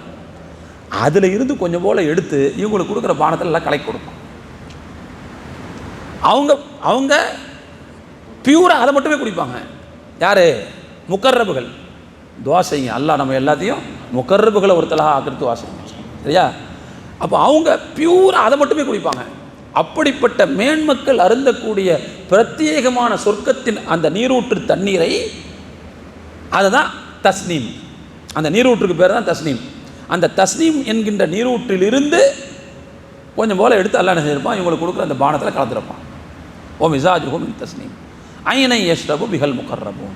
அதில் இருந்து கொஞ்சம் போல் எடுத்து இவங்களுக்கு கொடுக்குற பானத்தில் எல்லாம் கலக்கி கொடுக்கும். அவங்க அவங்க பியூராக அதை மட்டுமே குடிப்பாங்க. யார்? முகர்ரபுகள். துவா செய்யுங்க, அல்லாஹ் நம்ம எல்லாத்தையும் முகர்ரபுகளை ஒருத்தலாக ஆக்கிட்டு துவா செய்யுங்க, சரியா? அப்போ அவங்க பியூராக அதை மட்டுமே குடிப்பாங்க. அப்படிப்பட்ட மேன்மக்கள் அருந்தக்கூடிய பிரத்யேகமான சொர்க்கத்தின் அந்த நீரூற்று தண்ணீரை, அதுதான் தஸ்னீம். அந்த நீரூற்றுக்கு பேர் தான் தஸ்னீம். அந்த தஸ்னீம் என்கின்ற நீரூற்றிலிருந்து கொஞ்சம் போல் எடுத்து அல்லாஹ் என்ன செஞ்சிருப்பான், இவங்களுக்கு கொடுக்குற அந்த பானத்தில் கலந்துருப்பான். ஓ மிசாஜுஹு மின் தஸ்னீம் ஐனை யஷ்ரபு பிஹல் முகர்ரபூன்.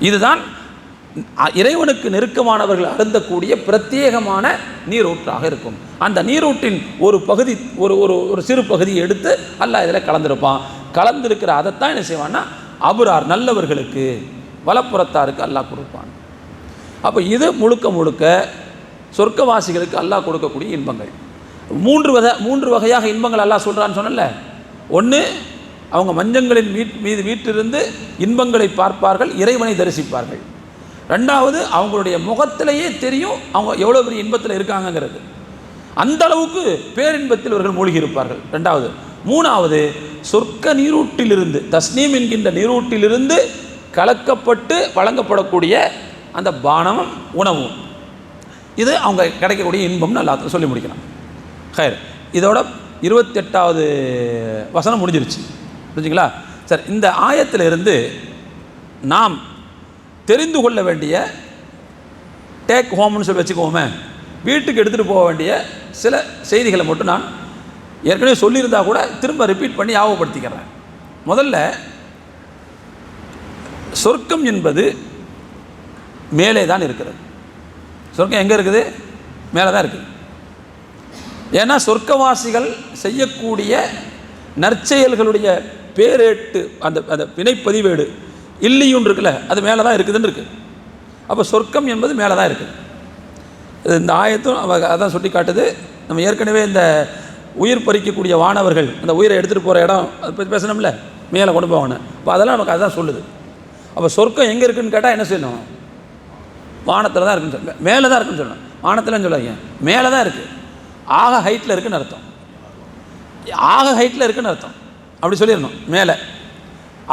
இதுதான் இறைவனுக்கு நெருக்கமானவர்கள் அருந்தக்கூடிய பிரத்யேகமான நீரூற்றாக இருக்கும். அந்த நீரூற்றின் ஒரு பகுதி, ஒரு ஒரு ஒரு சிறு பகுதியை எடுத்து அல்லாஹ் இதில் கலந்திருப்பான். கலந்திருக்கிற அதைத்தான் என்ன செய்வான்னா அபுரார் நல்லவர்களுக்கு, வலப்புறத்தாருக்கு அல்லாஹ் கொடுப்பான். அப்போ இது முழுக்க முழுக்க சொர்க்கவாசிகளுக்கு அல்லாஹ் கொடுக்கக்கூடிய இன்பங்கள். மூன்று வகையாக இன்பங்கள் அல்லாஹ் சொல்கிறான்னு சொன்னல. ஒன்று, அவங்க மஞ்சங்களின் மீது வீட்டிலிருந்து இன்பங்களை பார்ப்பார்கள், இறைவனை தரிசிப்பார்கள். ரெண்டாவது, அவங்களுடைய முகத்திலேயே தெரியும் அவங்க எவ்வளோ பெரிய இன்பத்தில் இருக்காங்கங்கிறது. அந்த அளவுக்கு பேரின்பத்தில் இவர்கள் மூழ்கி இருப்பார்கள். ரெண்டாவது. மூணாவது, சொர்க்க நீரூட்டிலிருந்து, தஸ்னீம் என்கின்ற நீரூட்டிலிருந்து கலக்கப்பட்டு வழங்கப்படக்கூடிய அந்த பானமும் உணவும், இது அவங்க கிடைக்கக்கூடிய இன்பம்னு எல்லாத்தையும் சொல்லி முடிக்கணும். ஹைர், இதோட 28வது வசனம் முடிஞ்சிருச்சு. புரிஞ்சுங்களா? சரி, இந்த ஆயத்திலிருந்து நாம் தெரிந்து கொள்ள வேண்டிய டேக் ஹோம்னு சொல்லி வச்சுக்கோமே, வீட்டுக்கு எடுத்துகிட்டு போக வேண்டிய சில செய்திகளை மட்டும் நான் ஏற்கனவே சொல்லியிருந்தால் கூட திரும்ப ரிப்பீட் பண்ணி ஞாபகப்படுத்திக்கிறேன். முதல்ல, சொர்க்கம் என்பது மேலே தான் இருக்கிறது. சொர்க்கம் எங்கே இருக்குது? மேலே தான் இருக்குது. ஏன்னா சொர்க்கவாசிகள் செய்யக்கூடிய நற்செயல்களுடைய பேரேட்டு, அந்த அந்த வினைப்பதிவேடு இல்லையும் இருக்குல்ல, அது மேலே தான் இருக்குதுன்னு இருக்குது. அப்போ சொர்க்கம் என்பது மேலே தான் இருக்குது. இந்த ஆயத்தும் அதான் சுட்டி காட்டுது. நம்ம ஏற்கனவே இந்த உயிர் பறிக்கக்கூடிய வானவர்கள் அந்த உயிரை எடுத்துகிட்டு போகிற இடம் அதை பற்றி பேசணும்ல, மேலே கொண்டு போகணும். இப்போ அதெல்லாம் நமக்கு அதுதான் சொல்லுது. அப்போ சொர்க்கம் எங்கே இருக்குதுன்னு கேட்டால் என்ன செய்யணும்? வானத்தில் தான் இருக்குன்னு சொல்ல, மேலே தான் இருக்குன்னு சொல்லணும். வானத்தில்னு சொல்லாதீங்க, மேலே தான் இருக்குது. ஆக ஹைட்டில் இருக்குதுன்னு அர்த்தம். ஆக ஹைட்டில் இருக்குதுன்னு அர்த்தம். அப்படி சொல்லிடணும். மேலே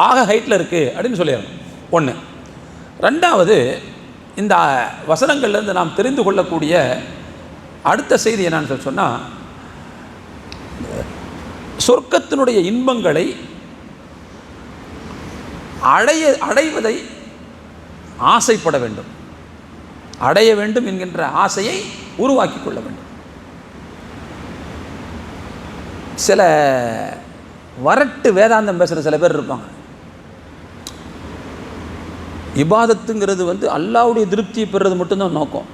ஆக ஹைட்டில் இருக்குது அப்படின்னு சொல்லிடணும். ஒன்று. ரெண்டாவது, இந்த வசனங்கள்லேருந்து நாம் தெரிந்து கொள்ளக்கூடிய அடுத்த செய்தி என்னன்னு சொன்னால், சொர்க்கத்தினுடைய இன்பங்களை அடைவதை ஆசைப்பட வேண்டும், அடைய வேண்டும் என்கின்ற ஆசையை உருவாக்கி கொள்ள வேண்டும். சில வரட்டு வேதாந்தம் பேசுகிற சில பேர் இருப்பாங்க. இபாதத்துங்கிறது அல்லாஹ்வுடைய திருப்தியை பெறுறது மட்டும்தான் நோக்கம்.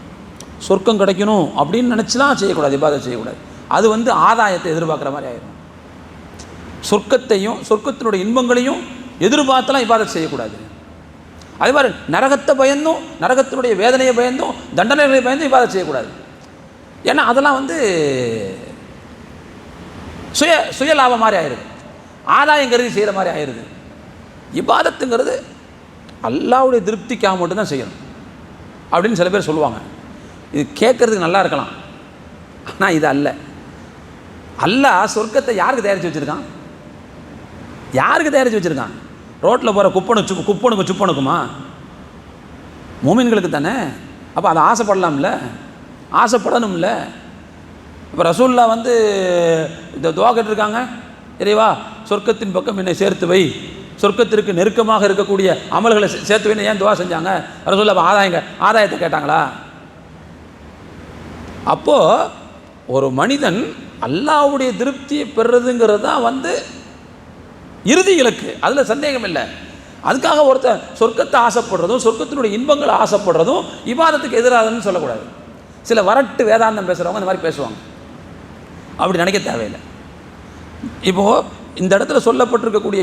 சொர்க்கம் கிடைக்கணும் அப்படின்னு நினச்சிலாம் செய்யக்கூடாது, இபாதத் செய்யக்கூடாது. அது ஆதாயத்தை எதிர்பார்க்குற மாதிரி ஆயிடும். சொர்க்கத்தையும் சொர்க்கத்தினுடைய இன்பங்களையும் எதிர்பார்த்தலாம் இபாதத் செய்யக்கூடாது. அதே மாதிரி நரகத்தை பயந்தும், நரகத்தினுடைய வேதனையை பயந்தும், தண்டனைகளை பயந்தும் இபாதத் செய்யக்கூடாது. ஏன்னா அதெல்லாம் சுய லாபம் மாதிரி ஆயிடுது, ஆதாயம் கருதி செய்கிற மாதிரி ஆயிடுது. இபாதத்துங்கிறது அல்லாஹ்வுடைய திருப்திக்காக மட்டும்தான் செய்யணும் அப்படின்னு சில பேர் சொல்லுவாங்க. இது கேட்குறதுக்கு நல்லா இருக்கலாம், ஆனால் இது அல்ல. அல்லாஹ் சொர்க்கத்தை யாருக்கு தயாரித்து வச்சுருக்கான்? யாருக்கு தயாரித்து வச்சுருக்கான்? ரோட்டில் போகிற குப்பனுக்கு சுப்பனுக்குமா? மூமின்களுக்கு தானே. அப்போ அதை ஆசைப்படலாம்ல, ஆசைப்படணும்ல. இப்போ ரசூல்லா இந்த துவா கேட்டிருக்காங்க, இறைவா சொர்க்கத்தின் பக்கம் என்னை சேர்த்து வை, சொர்க்கத்திற்கு நெருக்கமாக இருக்கக்கூடிய அமல்களை சேர்த்து வைன்னு ஏன் துவா செஞ்சாங்க? ரசூல்லா ஆதாயத்தை கேட்டாங்களா? அப்போது ஒரு மனிதன் அல்லாஹ்வுடைய திருப்தியை பெறுறதுங்கிறது தான் இறுதி இலக்கு, அதில் சந்தேகம் இல்லை. அதுக்காக ஒருத்தர் சொர்க்கத்தை ஆசைப்படுறதும் சொர்க்கத்தினுடைய இன்பங்களை ஆசைப்படுறதும் இபாதத்துக்கு எதிராகன்னு சொல்லக்கூடாது. சில வரட்டு வேதாந்தம் பேசுகிறவங்க இந்த மாதிரி பேசுவாங்க, அப்படி நினைக்க தேவையில்லை. இப்போது இந்த இடத்துல சொல்லப்பட்டிருக்கக்கூடிய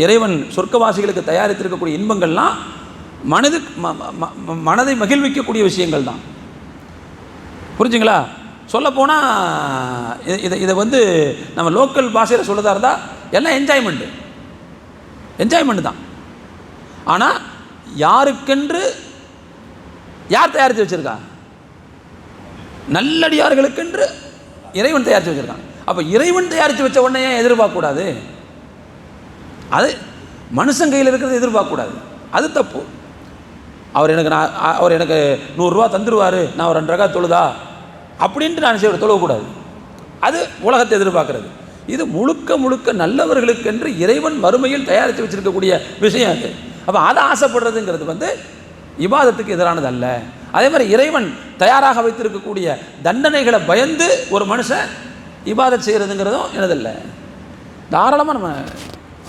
இறைவன் சொர்க்கவாசிகளுக்கு தயாரித்திருக்கக்கூடிய இன்பங்கள்லாம் மனதை மகிழ்விக்கக்கூடிய விஷயங்கள் தான். புரிஞ்சுங்களா? சொல்லப்போனால் இதை நம்ம லோக்கல் பாஷையில் சொல்லதாக இருந்தால் எல்லாம் என்ஜாய்மெண்ட்டு தான். ஆனால் யாருக்கென்று யார் தயாரித்து வச்சுருக்கா? நல்லடியார்களுக்கென்று இறைவன் தயாரித்து வச்சுருக்கான். அப்போ இறைவன் தயாரித்து வச்ச உடனே ஏன் எதிர்பார்க்கக்கூடாது? அது மனுஷன் கையில் இருக்கிறத எதிர்பார்க்கக்கூடாது, அது தப்பு. அவர் எனக்கு 100 ரூபா தந்துடுவார், நான் ஒரு 2 ரகா தொழுதா அப்படின்ட்டு நான் தொழக்கூடாது. அது உலகத்தை எதிர்பார்க்கறது. இது முழுக்க நல்லவர்களுக்கென்று இறைவன் மறுமையில் தயாரித்து வச்சிருக்கக்கூடிய விஷயம் அது. அப்போ அதை ஆசைப்படுறதுங்கிறது இபாதத்துக்கு எதிரானது அல்ல. அதே மாதிரி இறைவன் தயாராக வைத்திருக்கக்கூடிய தண்டனைகளை பயந்து ஒரு மனுஷன் இபாதத் செய்கிறதுங்கிறதும் எனதில்லை. தாராளமாக நம்ம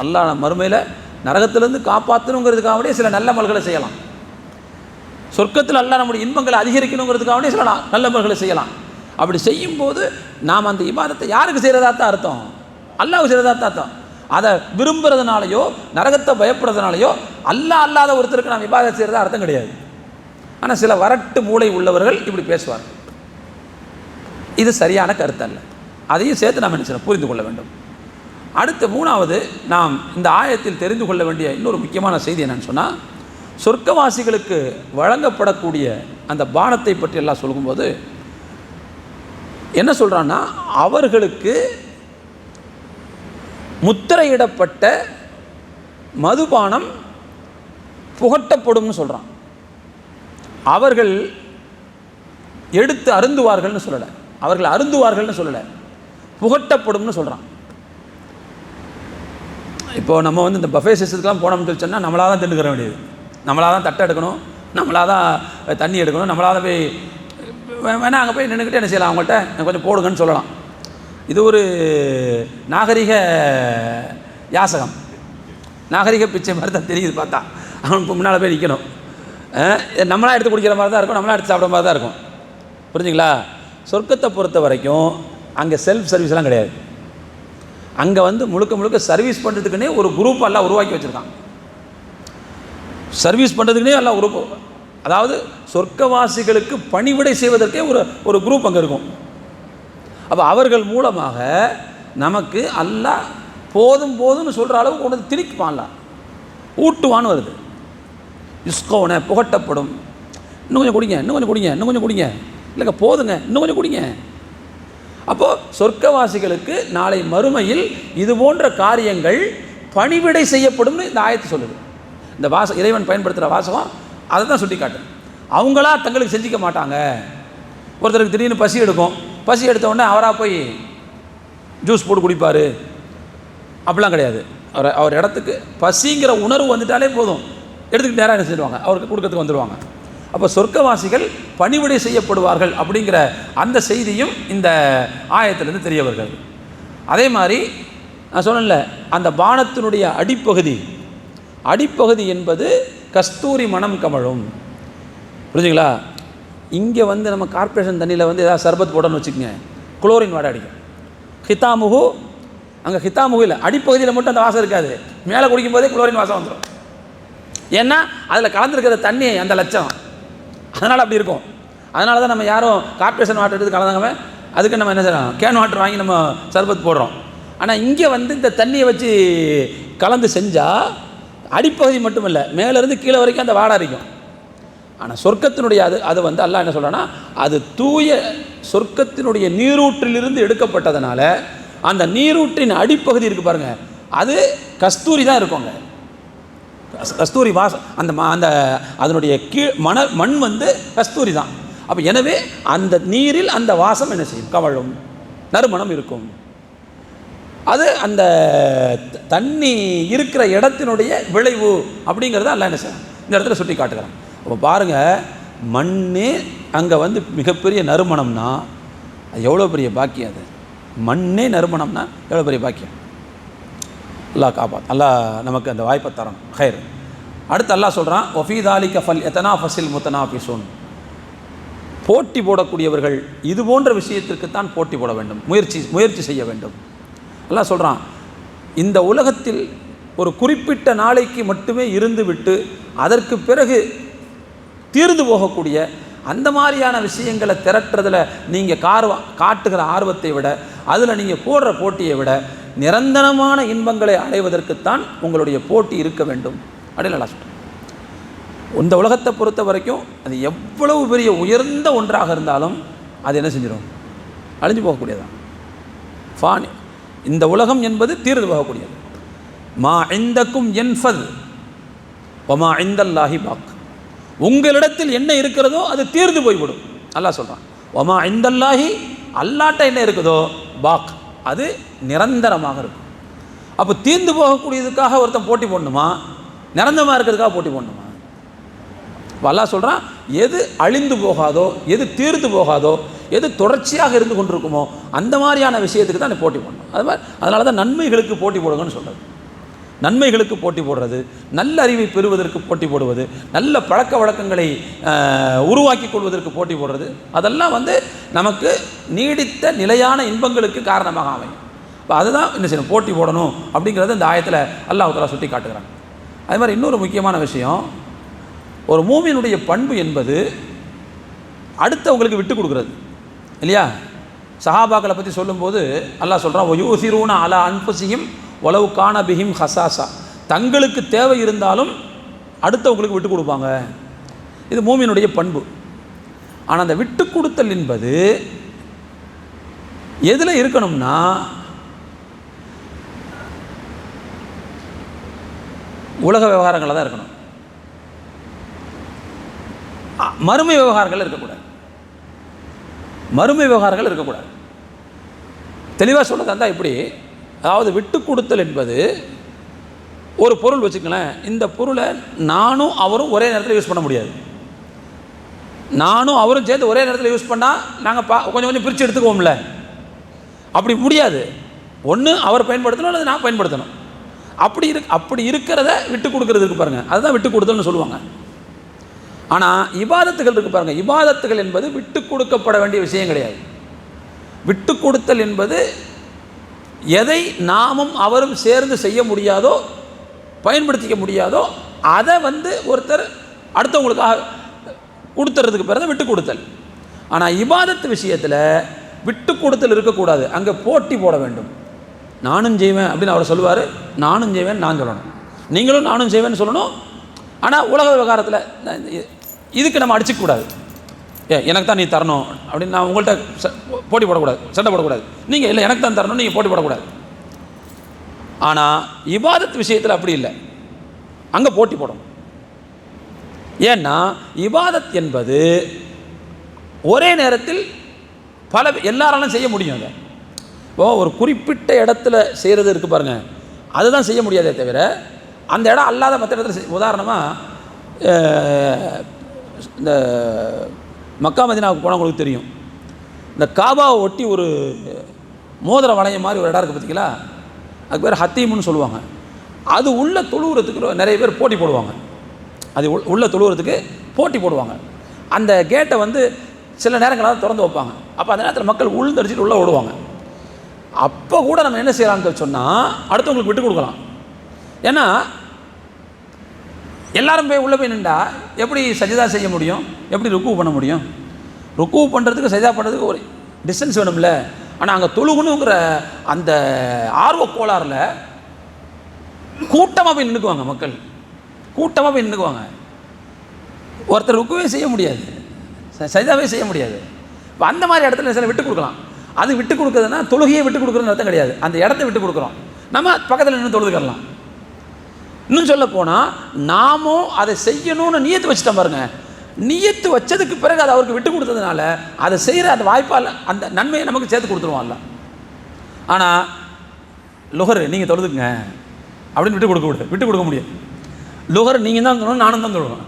அல்லாஹ் மறுமையில் நரகத்திலேருந்து காப்பாற்றணுங்கிறதுக்காகவே சில நல்ல அமல்களை செய்யலாம். சொர்க்கத்தில் அல்லாஹ் நம்முடைய இன்பங்களை அதிகரிக்கணுங்கிறதுக்காகவே சில நல்ல அமல்களை செய்யலாம். அப்படி செய்யும்போது நாம் அந்த இபாதத்தை யாருக்கு செய்கிறதா தான் அர்த்தம்? அல்லாஹ்வுக்கு செய்கிறதா தான் அர்த்தம். அதை விரும்புறதுனாலையோ நரகத்தை பயப்படுறதுனாலையோ அல்லாத ஒருத்தருக்கு நாம் இபாதத் செய்கிறதா அர்த்தம் கிடையாது. ஆனால் சில வரட்டு மூளை உள்ளவர்கள் இப்படி பேசுவார். இது சரியான கருத்து அல்ல. அதையும் சேர்த்து நாம் என்ன புரிந்து கொள்ள வேண்டும். அடுத்து 3வது நாம் இந்த ஆயத்தில் தெரிந்து கொள்ள வேண்டிய இன்னொரு முக்கியமான செய்தி என்னன்னு சொன்னால், சொர்க்கவாசிகளுக்கு வழங்கப்படக்கூடிய அந்த பானத்தை பற்றி எல்லாம் சொல்லும்போது என்ன சொல்கிறான்னா, அவர்களுக்கு முத்திரையிடப்பட்ட மதுபானம் புகட்டப்படும்னு சொல்கிறான். அவர்கள் எடுத்து அருந்துவார்கள்னு சொல்லலை, அவர்கள் அருந்துவார்கள்னு சொல்லலை, புகட்டப்படும்னு சொல்கிறான். இப்போது நம்ம இந்த பஃபே சிஸ்டத்துக்கெலாம் போனோம்னு சொன்னால் நம்மளாக தான் திண்டுக்கிற வேண்டியது, நம்மளாக தான் தட்டை எடுக்கணும், நம்மளாக தான் தண்ணி எடுக்கணும், நம்மளாக தான் போய் வேணா அங்கே போய் நின்றுக்கிட்டு என்ன செய்யலாம், அவங்கள்ட்ட கொஞ்சம் போடுங்கன்னு சொல்லலாம். இது ஒரு நாகரிக யாசகம், நாகரிக பிச்சை மாதிரி தான் தெரியுது பார்த்தா. அவன் இப்போ முன்னால் போய் நிற்கணும், நம்மளாக எடுத்து குடிக்கிற மாதிரி தான் இருக்கும், நம்மளாக எடுத்து சாப்பிட்ற மாதிரி தான் இருக்கும். புரிஞ்சுங்களா? சொர்க்கத்தை பொறுத்த வரைக்கும் அங்கே செல்ஃப் சர்வீஸ்லாம் கிடையாது. அங்கே முழுக்க சர்வீஸ் பண்ணுறதுக்குன்னே ஒரு குரூப் எல்லாம் உருவாக்கி வச்சுருக்கான். சர்வீஸ் பண்ணுறதுக்குனே எல்லாம் குரூப், அதாவது சொர்க்கவாசிகளுக்கு பணிவிடை செய்வதற்கே ஒரு குரூப் அங்கே இருக்கும். அப்போ அவர்கள் மூலமாக நமக்கு அல்லாஹ் போதும்னு சொல்கிற அளவுக்கு கொண்டு வந்து திணிக்குப்பான்ல, ஊட்டுவான்னு வருது. இஸ்கோனை புகட்டப்படும், இன்னும் கொஞ்சம் குடிங்க, இன்னும் கொஞ்சம் குடிங்க, இன்னும் கொஞ்சம் குடிங்க, இல்லைங்க போதுங்க, இன்னும் கொஞ்சம் குடிங்க. அப்போது சொர்க்கவாசிகளுக்கு நாளை மறுமையில் இது போன்ற காரியங்கள் பணிவிடை செய்யப்படும்னு இந்த ஆயத்து சொல்லுது. இந்த இறைவன் பயன்படுத்துகிற வாசகம் அதை தான் சுட்டி காட்டு. அவங்களா தங்களுக்கு செஞ்சிக்க மாட்டாங்க. ஒருத்தருக்கு திடீர்னு பசி எடுக்கும், பசி எடுத்த உடனே அவராக போய் ஜூஸ் போட்டு குடிப்பார், அப்படிலாம் கிடையாது. அவர் இடத்துக்கு பசிங்கிற உணர்வு வந்துட்டாலே போதும், எடுத்துக்கிட்டு நேராக என்ன செய்வாங்க, அவருக்கு கொடுக்கறதுக்கு வந்துடுவாங்க. அப்போ சொர்க்கவாசிகள் பணிவிடை செய்யப்படுவார்கள் அப்படிங்கிற அந்த செய்தியும் இந்த ஆயத்திலிருந்து தெரிய வருகிறது. அதே மாதிரி நான் சொன்னேன்ல, அந்த பானத்தினுடைய அடிப்பகுதி என்பது கஸ்தூரி மனம் கமழும். புரிஞ்சுங்களா? இங்கே நம்ம கார்ப்பரேஷன் தண்ணியில் ஏதாவது சர்பத் போடணும்னு வச்சுக்கோங்க, குளோரின் வாடை அடிக்கும். ஹிதாமுகு, அங்கே ஹிதாமுகு இல்லை, அடிப்பகுதியில் மட்டும் அந்த வாசம் இருக்காது, மேலே குடிக்கும் போதே குளோரின் வாசம் வந்துடும். ஏன்னா அதில் கலந்துருக்கிற தண்ணி அந்த லட்சம், அதனால் அப்படி இருக்கும். அதனால தான் நம்ம யாரும் கார்ப்பரேஷன் வாட்டர் எடுத்து கலந்தாங்க, அதுக்கு நம்ம என்ன செய்யறோம், கேன் வாட்டர் வாங்கி நம்ம சர்பத் போடுறோம். ஆனால் இங்கே இந்த தண்ணியை வச்சு கலந்து செஞ்சால் அடிப்பகுதி மட்டும் இல்லை, மேலேருந்து கீழே வரைக்கும் அந்த வாடை அடிக்கும். ஆனால் சொர்க்கத்தினுடைய அது அல்லாஹ் என்ன சொல்கிறான்னா, அது தூய சொர்க்கத்தினுடைய நீரூற்றிலிருந்து எடுக்கப்பட்டதுனால அந்த நீரூற்றின் அடிப்பகுதி இருக்குது பாருங்கள், அது கஸ்தூரி தான் இருக்குங்க. கஸ்தூரி வாசம், அந்த அதனுடைய மண் கஸ்தூரி தான். அப்போ எனவே அந்த நீரில் அந்த வாசம் என்ன செய்யும், கமழும், நறுமணம் இருக்கும். அது அந்த தண்ணி இருக்கிற இடத்தினுடைய விளைவு அப்படிங்கிறத எல்லாம் என்ன செய்யும் இந்த இடத்துல சுட்டி காட்டுகிறேன். அப்போ பாருங்கள், மண் அங்கே மிகப்பெரிய நறுமணம்னா அது எவ்வளோ பெரிய பாக்கியம். அது மண்ணே நறுமணம்னா எவ்வளோ பெரிய பாக்கியம். அல்லாஹ் காப்பாத், அல்லாஹ் நமக்கு அந்த வாய்ப்பை தரணும். ஹைர். அடுத்து அல்லாஹ் சொல்கிறான், ஒஃபீ தாலிக ஃபல் யதனாஃபஸில் முத்தனாஃபிஸூன். போட்டி போடக்கூடியவர்கள் இது போன்ற விஷயத்திற்குத்தான் போட்டி போட வேண்டும், முயற்சி செய்ய வேண்டும். அல்லாஹ் சொல்கிறான், இந்த உலகத்தில் ஒரு குறிப்பிட்ட நாளைக்கு மட்டுமே இருந்துவிட்டு அதற்கு பிறகு தீர்ந்து போகக்கூடிய அந்த மாதிரியான விஷயங்களை திரட்டுறதில் நீங்கள் காட்டுகிற ஆர்வத்தை விட, அதில் நீங்கள் போடுற போட்டியை விட நிரந்தரமான இன்பங்களை அடைவதற்குத்தான் உங்களுடைய போட்டி இருக்க வேண்டும் அப்படின்னு நல்லா சொல்கிறேன். இந்த உலகத்தை பொறுத்த வரைக்கும் அது எவ்வளவு பெரிய உயர்ந்த ஒன்றாக இருந்தாலும் அது என்ன செஞ்சிடும், அழிஞ்சு போகக்கூடியதான். ஃபானி, இந்த உலகம் என்பது தீர்ந்து போகக்கூடியது. மா இந்தக்கும் என்ஃபத் வமா இந்தல்லாஹி பாக். உங்களிடத்தில் என்ன இருக்கிறதோ அது தீர்ந்து போய்விடும். அல்லாஹ் சொல்கிறான், வமா இந்தல்லாஹி, அல்லாட்ட என்ன இருக்குதோ பாக், அது நிரந்தரமாக இருக்கும். அப்போ தீர்ந்து போகக்கூடியதுக்காக ஒருத்தன் போட்டி போடணுமா, நிரந்தரமாக இருக்கிறதுக்காக போட்டி போடணுமா? அல்லாஹ் சொல்கிறான், எது அழிந்து போகாதோ, எது தீர்ந்து போகாதோ, எது தொடர்ச்சியாக இருந்து கொண்டிருக்குமோ அந்த மாதிரியான விஷயத்துக்கு தான் போட்டி போடணும். அது மாதிரி அதனால தான் நன்மைகளுக்கு போட்டி போடுங்கன்னு சொல்கிறது. நன்மைகளுக்கு போட்டி போடுறது, நல்ல அறிவை பெறுவதற்கு போட்டி போடுவது, நல்ல பழக்க வழக்கங்களை உருவாக்கி கொள்வதற்கு போட்டி போடுறது, அதெல்லாம் நமக்கு நீடித்த நிலையான இன்பங்களுக்கு காரணமாக அமையும். இப்போ அதுதான் என்ன செய்யணும், போட்டி போடணும் அப்படிங்கிறது இந்த ஆயத்தில் அல்லாஹ் தஆலா சுட்டி காட்டுகிறாங்க. அது மாதிரி இன்னொரு முக்கியமான விஷயம், ஒரு மூமினுடைய பண்பு என்பது அடுத்தவங்களுக்கு விட்டு கொடுக்குறது இல்லையா. சஹாபாக்களை பற்றி சொல்லும்போது அல்லாஹ் சொல்கிறான், வயூசிரூன அலா அன்ஃபுஸிஹிம் வலவ் கான பிஹிம் ஹஸாஸா. தங்களுக்கு தேவை இருந்தாலும் அடுத்தவங்களுக்கு விட்டு கொடுப்பாங்க. இது மூமினுடைய பண்பு. ஆனால் அந்த விட்டு கொடுத்தல் என்பது எதில் இருக்கணும்னா, உலக விவகாரங்களில் தான் இருக்கணும். மறுமை விவகாரங்கள் இருக்கக்கூடாது. மறுமை விவகாரங்கள் இருக்கக்கூடாது. தெளிவாக சொல்கிறதா இருந்தால் இப்படி, அதாவது விட்டு கொடுத்தல் என்பது ஒரு பொருள் வச்சுக்கலாம். இந்த பொருளை நானும் அவரும் ஒரே நேரத்தில் யூஸ் பண்ண முடியாது. நானும் அவரும் சேர்த்து ஒரே நேரத்தில் யூஸ் பண்ணால் நாங்கள் கொஞ்சம் கொஞ்சம் பிரித்து எடுத்துக்குவோம்ல, அப்படி முடியாது. ஒன்று அவர் பயன்படுத்தணும் அல்லது நான் பயன்படுத்தணும். அப்படி இருக்கிறத விட்டு கொடுக்கறதுக்கு பாருங்கள், அதுதான் விட்டு கொடுத்தல்னு சொல்லுவாங்க. ஆனால் இபாதத்துகள் இருக்குது பாருங்கள், இபாதத்துகள் என்பது விட்டு கொடுக்கப்பட வேண்டிய விஷயம் கிடையாது. விட்டு கொடுத்தல் என்பது எதை நாமும் அவரும் சேர்ந்து செய்ய முடியாதோ, பயன்படுத்திக்க முடியாதோ, அதை ஒருத்தர் அடுத்தவங்களுக்காக கொடுத்துறதுக்கு பிறகு விட்டு கொடுத்தல். ஆனால் இபாதத்து விஷயத்தில் விட்டு கொடுத்தல் இருக்கக்கூடாது. அங்கே போட்டி போட வேண்டும். நானும் செய்வேன் அப்படின்னு அவர் சொல்லுவார், நானும் செய்வேன் நான் சொல்லணும், நீங்களும் நானும் செய்வேன்னு சொல்லணும். ஆனால் உலக விவகாரத்தில் இதுக்கு நம்ம அடிச்சிக்கூடாது. எனக்கு தான் நீ தரணும் அப்படின்னு நான் உங்கள்கிட்ட போட்டி போடக்கூடாது, சண்டை போடக்கூடாது. நீங்கள் இல்லை எனக்கு தான் தரணும், நீங்கள் போட்டி போடக்கூடாது. ஆனால் இபாதத் விஷயத்தில் அப்படி இல்லை, அங்கே போட்டி போடணும். ஏன்னா இபாதத் என்பது ஒரே நேரத்தில் எல்லாராலும் செய்ய முடியும். அதை ஒரு குறிப்பிட்ட இடத்துல செய்கிறது இருக்குது பாருங்கள், அதுதான் செய்ய முடியாதே தவிர அந்த இடம் அல்லாத மற்ற இடத்துல உதாரணமாக இந்த மக்கா மதீனாவுக்கு போனவங்களுக்கு தெரியும், இந்த காபாவை ஒட்டி ஒரு மோதிர வளையம் மாதிரி ஒரு இடம் இருக்குது பார்த்தீங்களா, அதுக்கு பேர் ஹத்தீம்னு சொல்லுவாங்க. அது உள்ள தொழுவுறதுக்கு நிறைய பேர் போட்டி போடுவாங்க. அது உள்ள தொழுவுறதுக்கு போட்டி போடுவாங்க. அந்த கேட்டை சில நேரங்களாக திறந்து வைப்பாங்க. அப்போ அந்த நேரத்தில் மக்கள் உழுந்தடிச்சிட்டு உள்ளே ஓடுவாங்க. அப்போ கூட நம்ம என்ன செய்யலாம்னு சொன்னால் அடுத்தவங்களுக்கு விட்டு கொடுக்கலாம். ஏன்னா எல்லாரும் போய் உள்ளே போய் நின்றா எப்படி சஜிதா செய்ய முடியும், எப்படி ருக்கு பண்ண முடியும்? ருக்கு பண்ணுறதுக்கு சஜிதா பண்ணுறதுக்கு ஒரு டிஸ்டன்ஸ் வேணும்ல. ஆனால் அங்கே தொழுகணுங்கிற அந்த ஆர்வ கோளாறில் கூட்டமாக போய் நின்றுக்குவாங்க. மக்கள் கூட்டமாக போய் நின்றுக்குவாங்க. ஒருத்தர் ருக்குவே செய்ய முடியாது, சஜிதாவே செய்ய முடியாது. இப்போ அந்த மாதிரி இடத்துல சில விட்டு கொடுக்கலாம். அது விட்டு கொடுக்குறதுனா தொழுகையை விட்டு கொடுக்குறதுன்னு அர்த்தம் கிடையாது. அந்த இடத்த விட்டு கொடுக்குறோம், நம்ம பக்கத்தில் நின்று தொழுதுக்கலாம். இன்னும் சொல்ல போனால் நாமும் அதை செய்யணும்னு நியத்து வச்சுட்டோம் பாருங்க. நியத்து வச்சதுக்கு பிறகு அதை அவருக்கு விட்டு கொடுத்ததுனால அதை செய்கிற அந்த வாய்ப்பால் அந்த நன்மையை நமக்கு சேர்த்து கொடுத்துருவான்ல. ஆனால் லுகர் நீங்கள் தொழுதுங்க அப்படின்னு விட்டு கொடுக்க முடியாது. லுகர் நீங்கள் தான் தொழணும், நானும் தான் தொழுவேன்.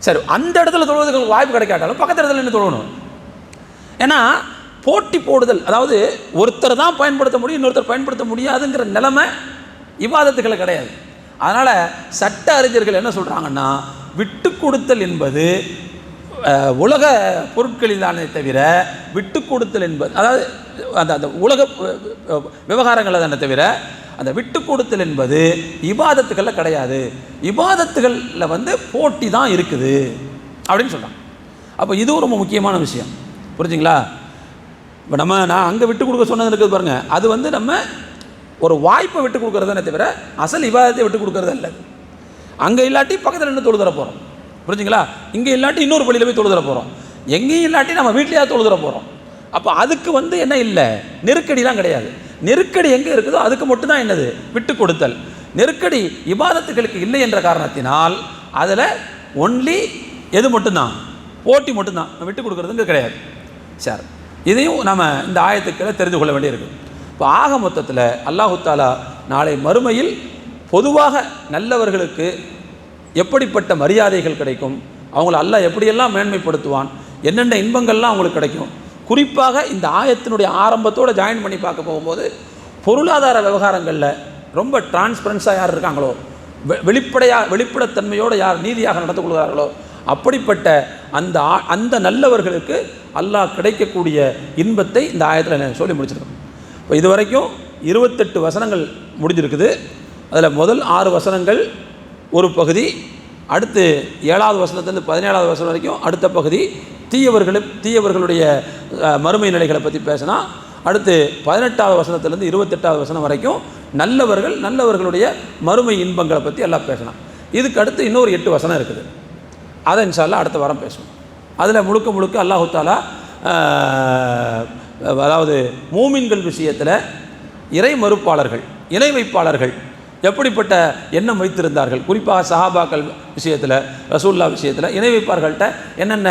சரி, அந்த இடத்துல தொழுவதுக்கு வாய்ப்பு கிடைக்காட்டாலும் பக்கத்து இடத்துல நின்று தொழணும். ஏன்னா போட்டி போடுதல், அதாவது ஒருத்தர் தான் பயன்படுத்த முடியும், இன்னொருத்தர் பயன்படுத்த முடியாதுங்கிற நிலைமை இபாதத்துக்களை கிடையாது. அதனால் சட்ட அறிஞர்கள் என்ன சொல்கிறாங்கன்னா, விட்டு கொடுத்தல் என்பது உலக பொருட்களிலானே தவிர, விட்டு கொடுத்தல் என்பது அதாவது அந்த அந்த உலக விவகாரங்கள் தானே தவிர, அந்த விட்டு கொடுத்தல் என்பது இபாதத்துகளில் கிடையாது. இபாதத்துகளில் வந்து போட்டி தான் இருக்குது அப்படின்னு சொல்கிறாங்க. அப்போ இதுவும் ரொம்ப முக்கியமான விஷயம், புரிஞ்சுங்களா? இப்போ நான் அங்கே விட்டு கொடுக்க சொன்னது இருக்குது பாருங்கள், அது வந்து நம்ம ஒரு வாய்ப்பை விட்டு கொடுக்குறதானே தவிர அசல் இபாதத்தை விட்டு கொடுக்குறது இல்லை. அங்கே இல்லாட்டி பக்கத்தில் நின்று தொழுதர போகிறோம், புரிஞ்சுங்களா? இங்கே இல்லாட்டி இன்னொரு பள்ளியில் போய் தொழுதர போகிறோம், எங்கேயும் இல்லாட்டி நம்ம வீட்லையாக தொழுதர போகிறோம். அப்போ அதுக்கு வந்து என்ன இல்லை, நெருக்கடிலாம் கிடையாது. நெருக்கடி எங்கே இருக்குதோ அதுக்கு மட்டும்தான் என்னது, விட்டு கொடுத்தல். நெருக்கடி இபாதத்துகளுக்கு இல்லை என்ற காரணத்தினால் அதில் ஒன்லி எது மட்டும்தான், போட்டி மட்டும்தான், விட்டு கொடுக்குறதுங்க கிடையாது. சரி, இதையும் நம்ம இந்த ஆயத்துக்களை தெரிந்து கொள்ள வேண்டியிருக்கு. இப்போ ஆக மொத்தத்தில் அல்லாஹு தாலா நாளை மறுமையில் பொதுவாக நல்லவர்களுக்கு எப்படிப்பட்ட மரியாதைகள் கிடைக்கும், அவங்கள அல்லாஹ் எப்படியெல்லாம் மேன்மைப்படுத்துவான், என்னென்ன இன்பங்கள்லாம் அவங்களுக்கு கிடைக்கும். குறிப்பாக இந்த ஆயத்தினுடைய ஆரம்பத்தோடு ஜாயின் பண்ணி பார்க்க போகும்போது பொருளாதார விவகாரங்களில் ரொம்ப டிரான்ஸ்பரன்ஸாக யார் இருக்காங்களோ, வெளிப்படைத்தன்மையோடு யார் நீதியாக நடந்து கொள்கிறார்களோ, அப்படிப்பட்ட அந்த நல்லவர்களுக்கு அல்லாஹ் கிடைக்கக்கூடிய இன்பத்தை இந்த ஆயத்தில் சொல்லி முடிச்சிருக்கோம். இப்போ இதுவரைக்கும் 28 வசனங்கள் முடிஞ்சிருக்குது. அதில் முதல் 6 வசனங்கள் ஒரு பகுதி, அடுத்து 7வது வசனத்துலேருந்து 17வது வசனம் வரைக்கும் அடுத்த பகுதி தீயவர்களுடைய மறுமை நிலைகளை பற்றி பேசினா, அடுத்து 18வது வசனத்துலேருந்து 28வது வசனம் வரைக்கும் நல்லவர்களுடைய மறுமை இன்பங்களை பற்றி எல்லாம் பேசலாம். இதுக்கு அடுத்து இன்னொரு 8 வசனம் இருக்குது, அதை இன்ஷா அல்லாஹ் அடுத்த வாரம் பேசுவோம். அதில் முழுக்க அல்லாஹு தாலா அதாவது மூமின்கள் விஷயத்தில் இறை மறுப்பாளர்கள், இணை வைப்பாளர்கள் எப்படிப்பட்ட எண்ணம் வைத்திருந்தார்கள், குறிப்பாக சஹாபாக்கள் விஷயத்தில், ரசூல்லா விஷயத்தில் இணை வைப்பார்கள்ட்ட என்னென்ன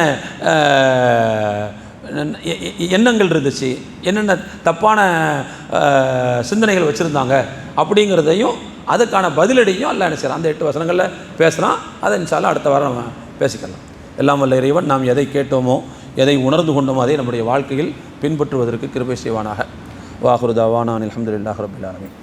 எண்ணங்கள் இருந்துச்சு, என்னென்ன தப்பான சிந்தனைகள் வச்சுருந்தாங்க அப்படிங்கிறதையும் அதுக்கான பதிலடியும் அல்லாஹ் என்ன செய்யலாம் அந்த 8 வசனங்களில் பேசுகிறான். அதை இன்ஷா அல்லாஹ் அடுத்த வாரம் நம்ம பேசிக்கலாம். எல்லாம் வல்ல இறைவன் நாம் எதை கேட்டோமோ, எதை உணர்ந்து கொண்டோமோ அதை நம்முடைய வாழ்க்கையில் பின்பற்றுவதற்கு கிருபை செய்வானாக. வாஹிரு தாவானா அல்ஹம்துலில்லாஹி ரப்பில் ஆலமீன்.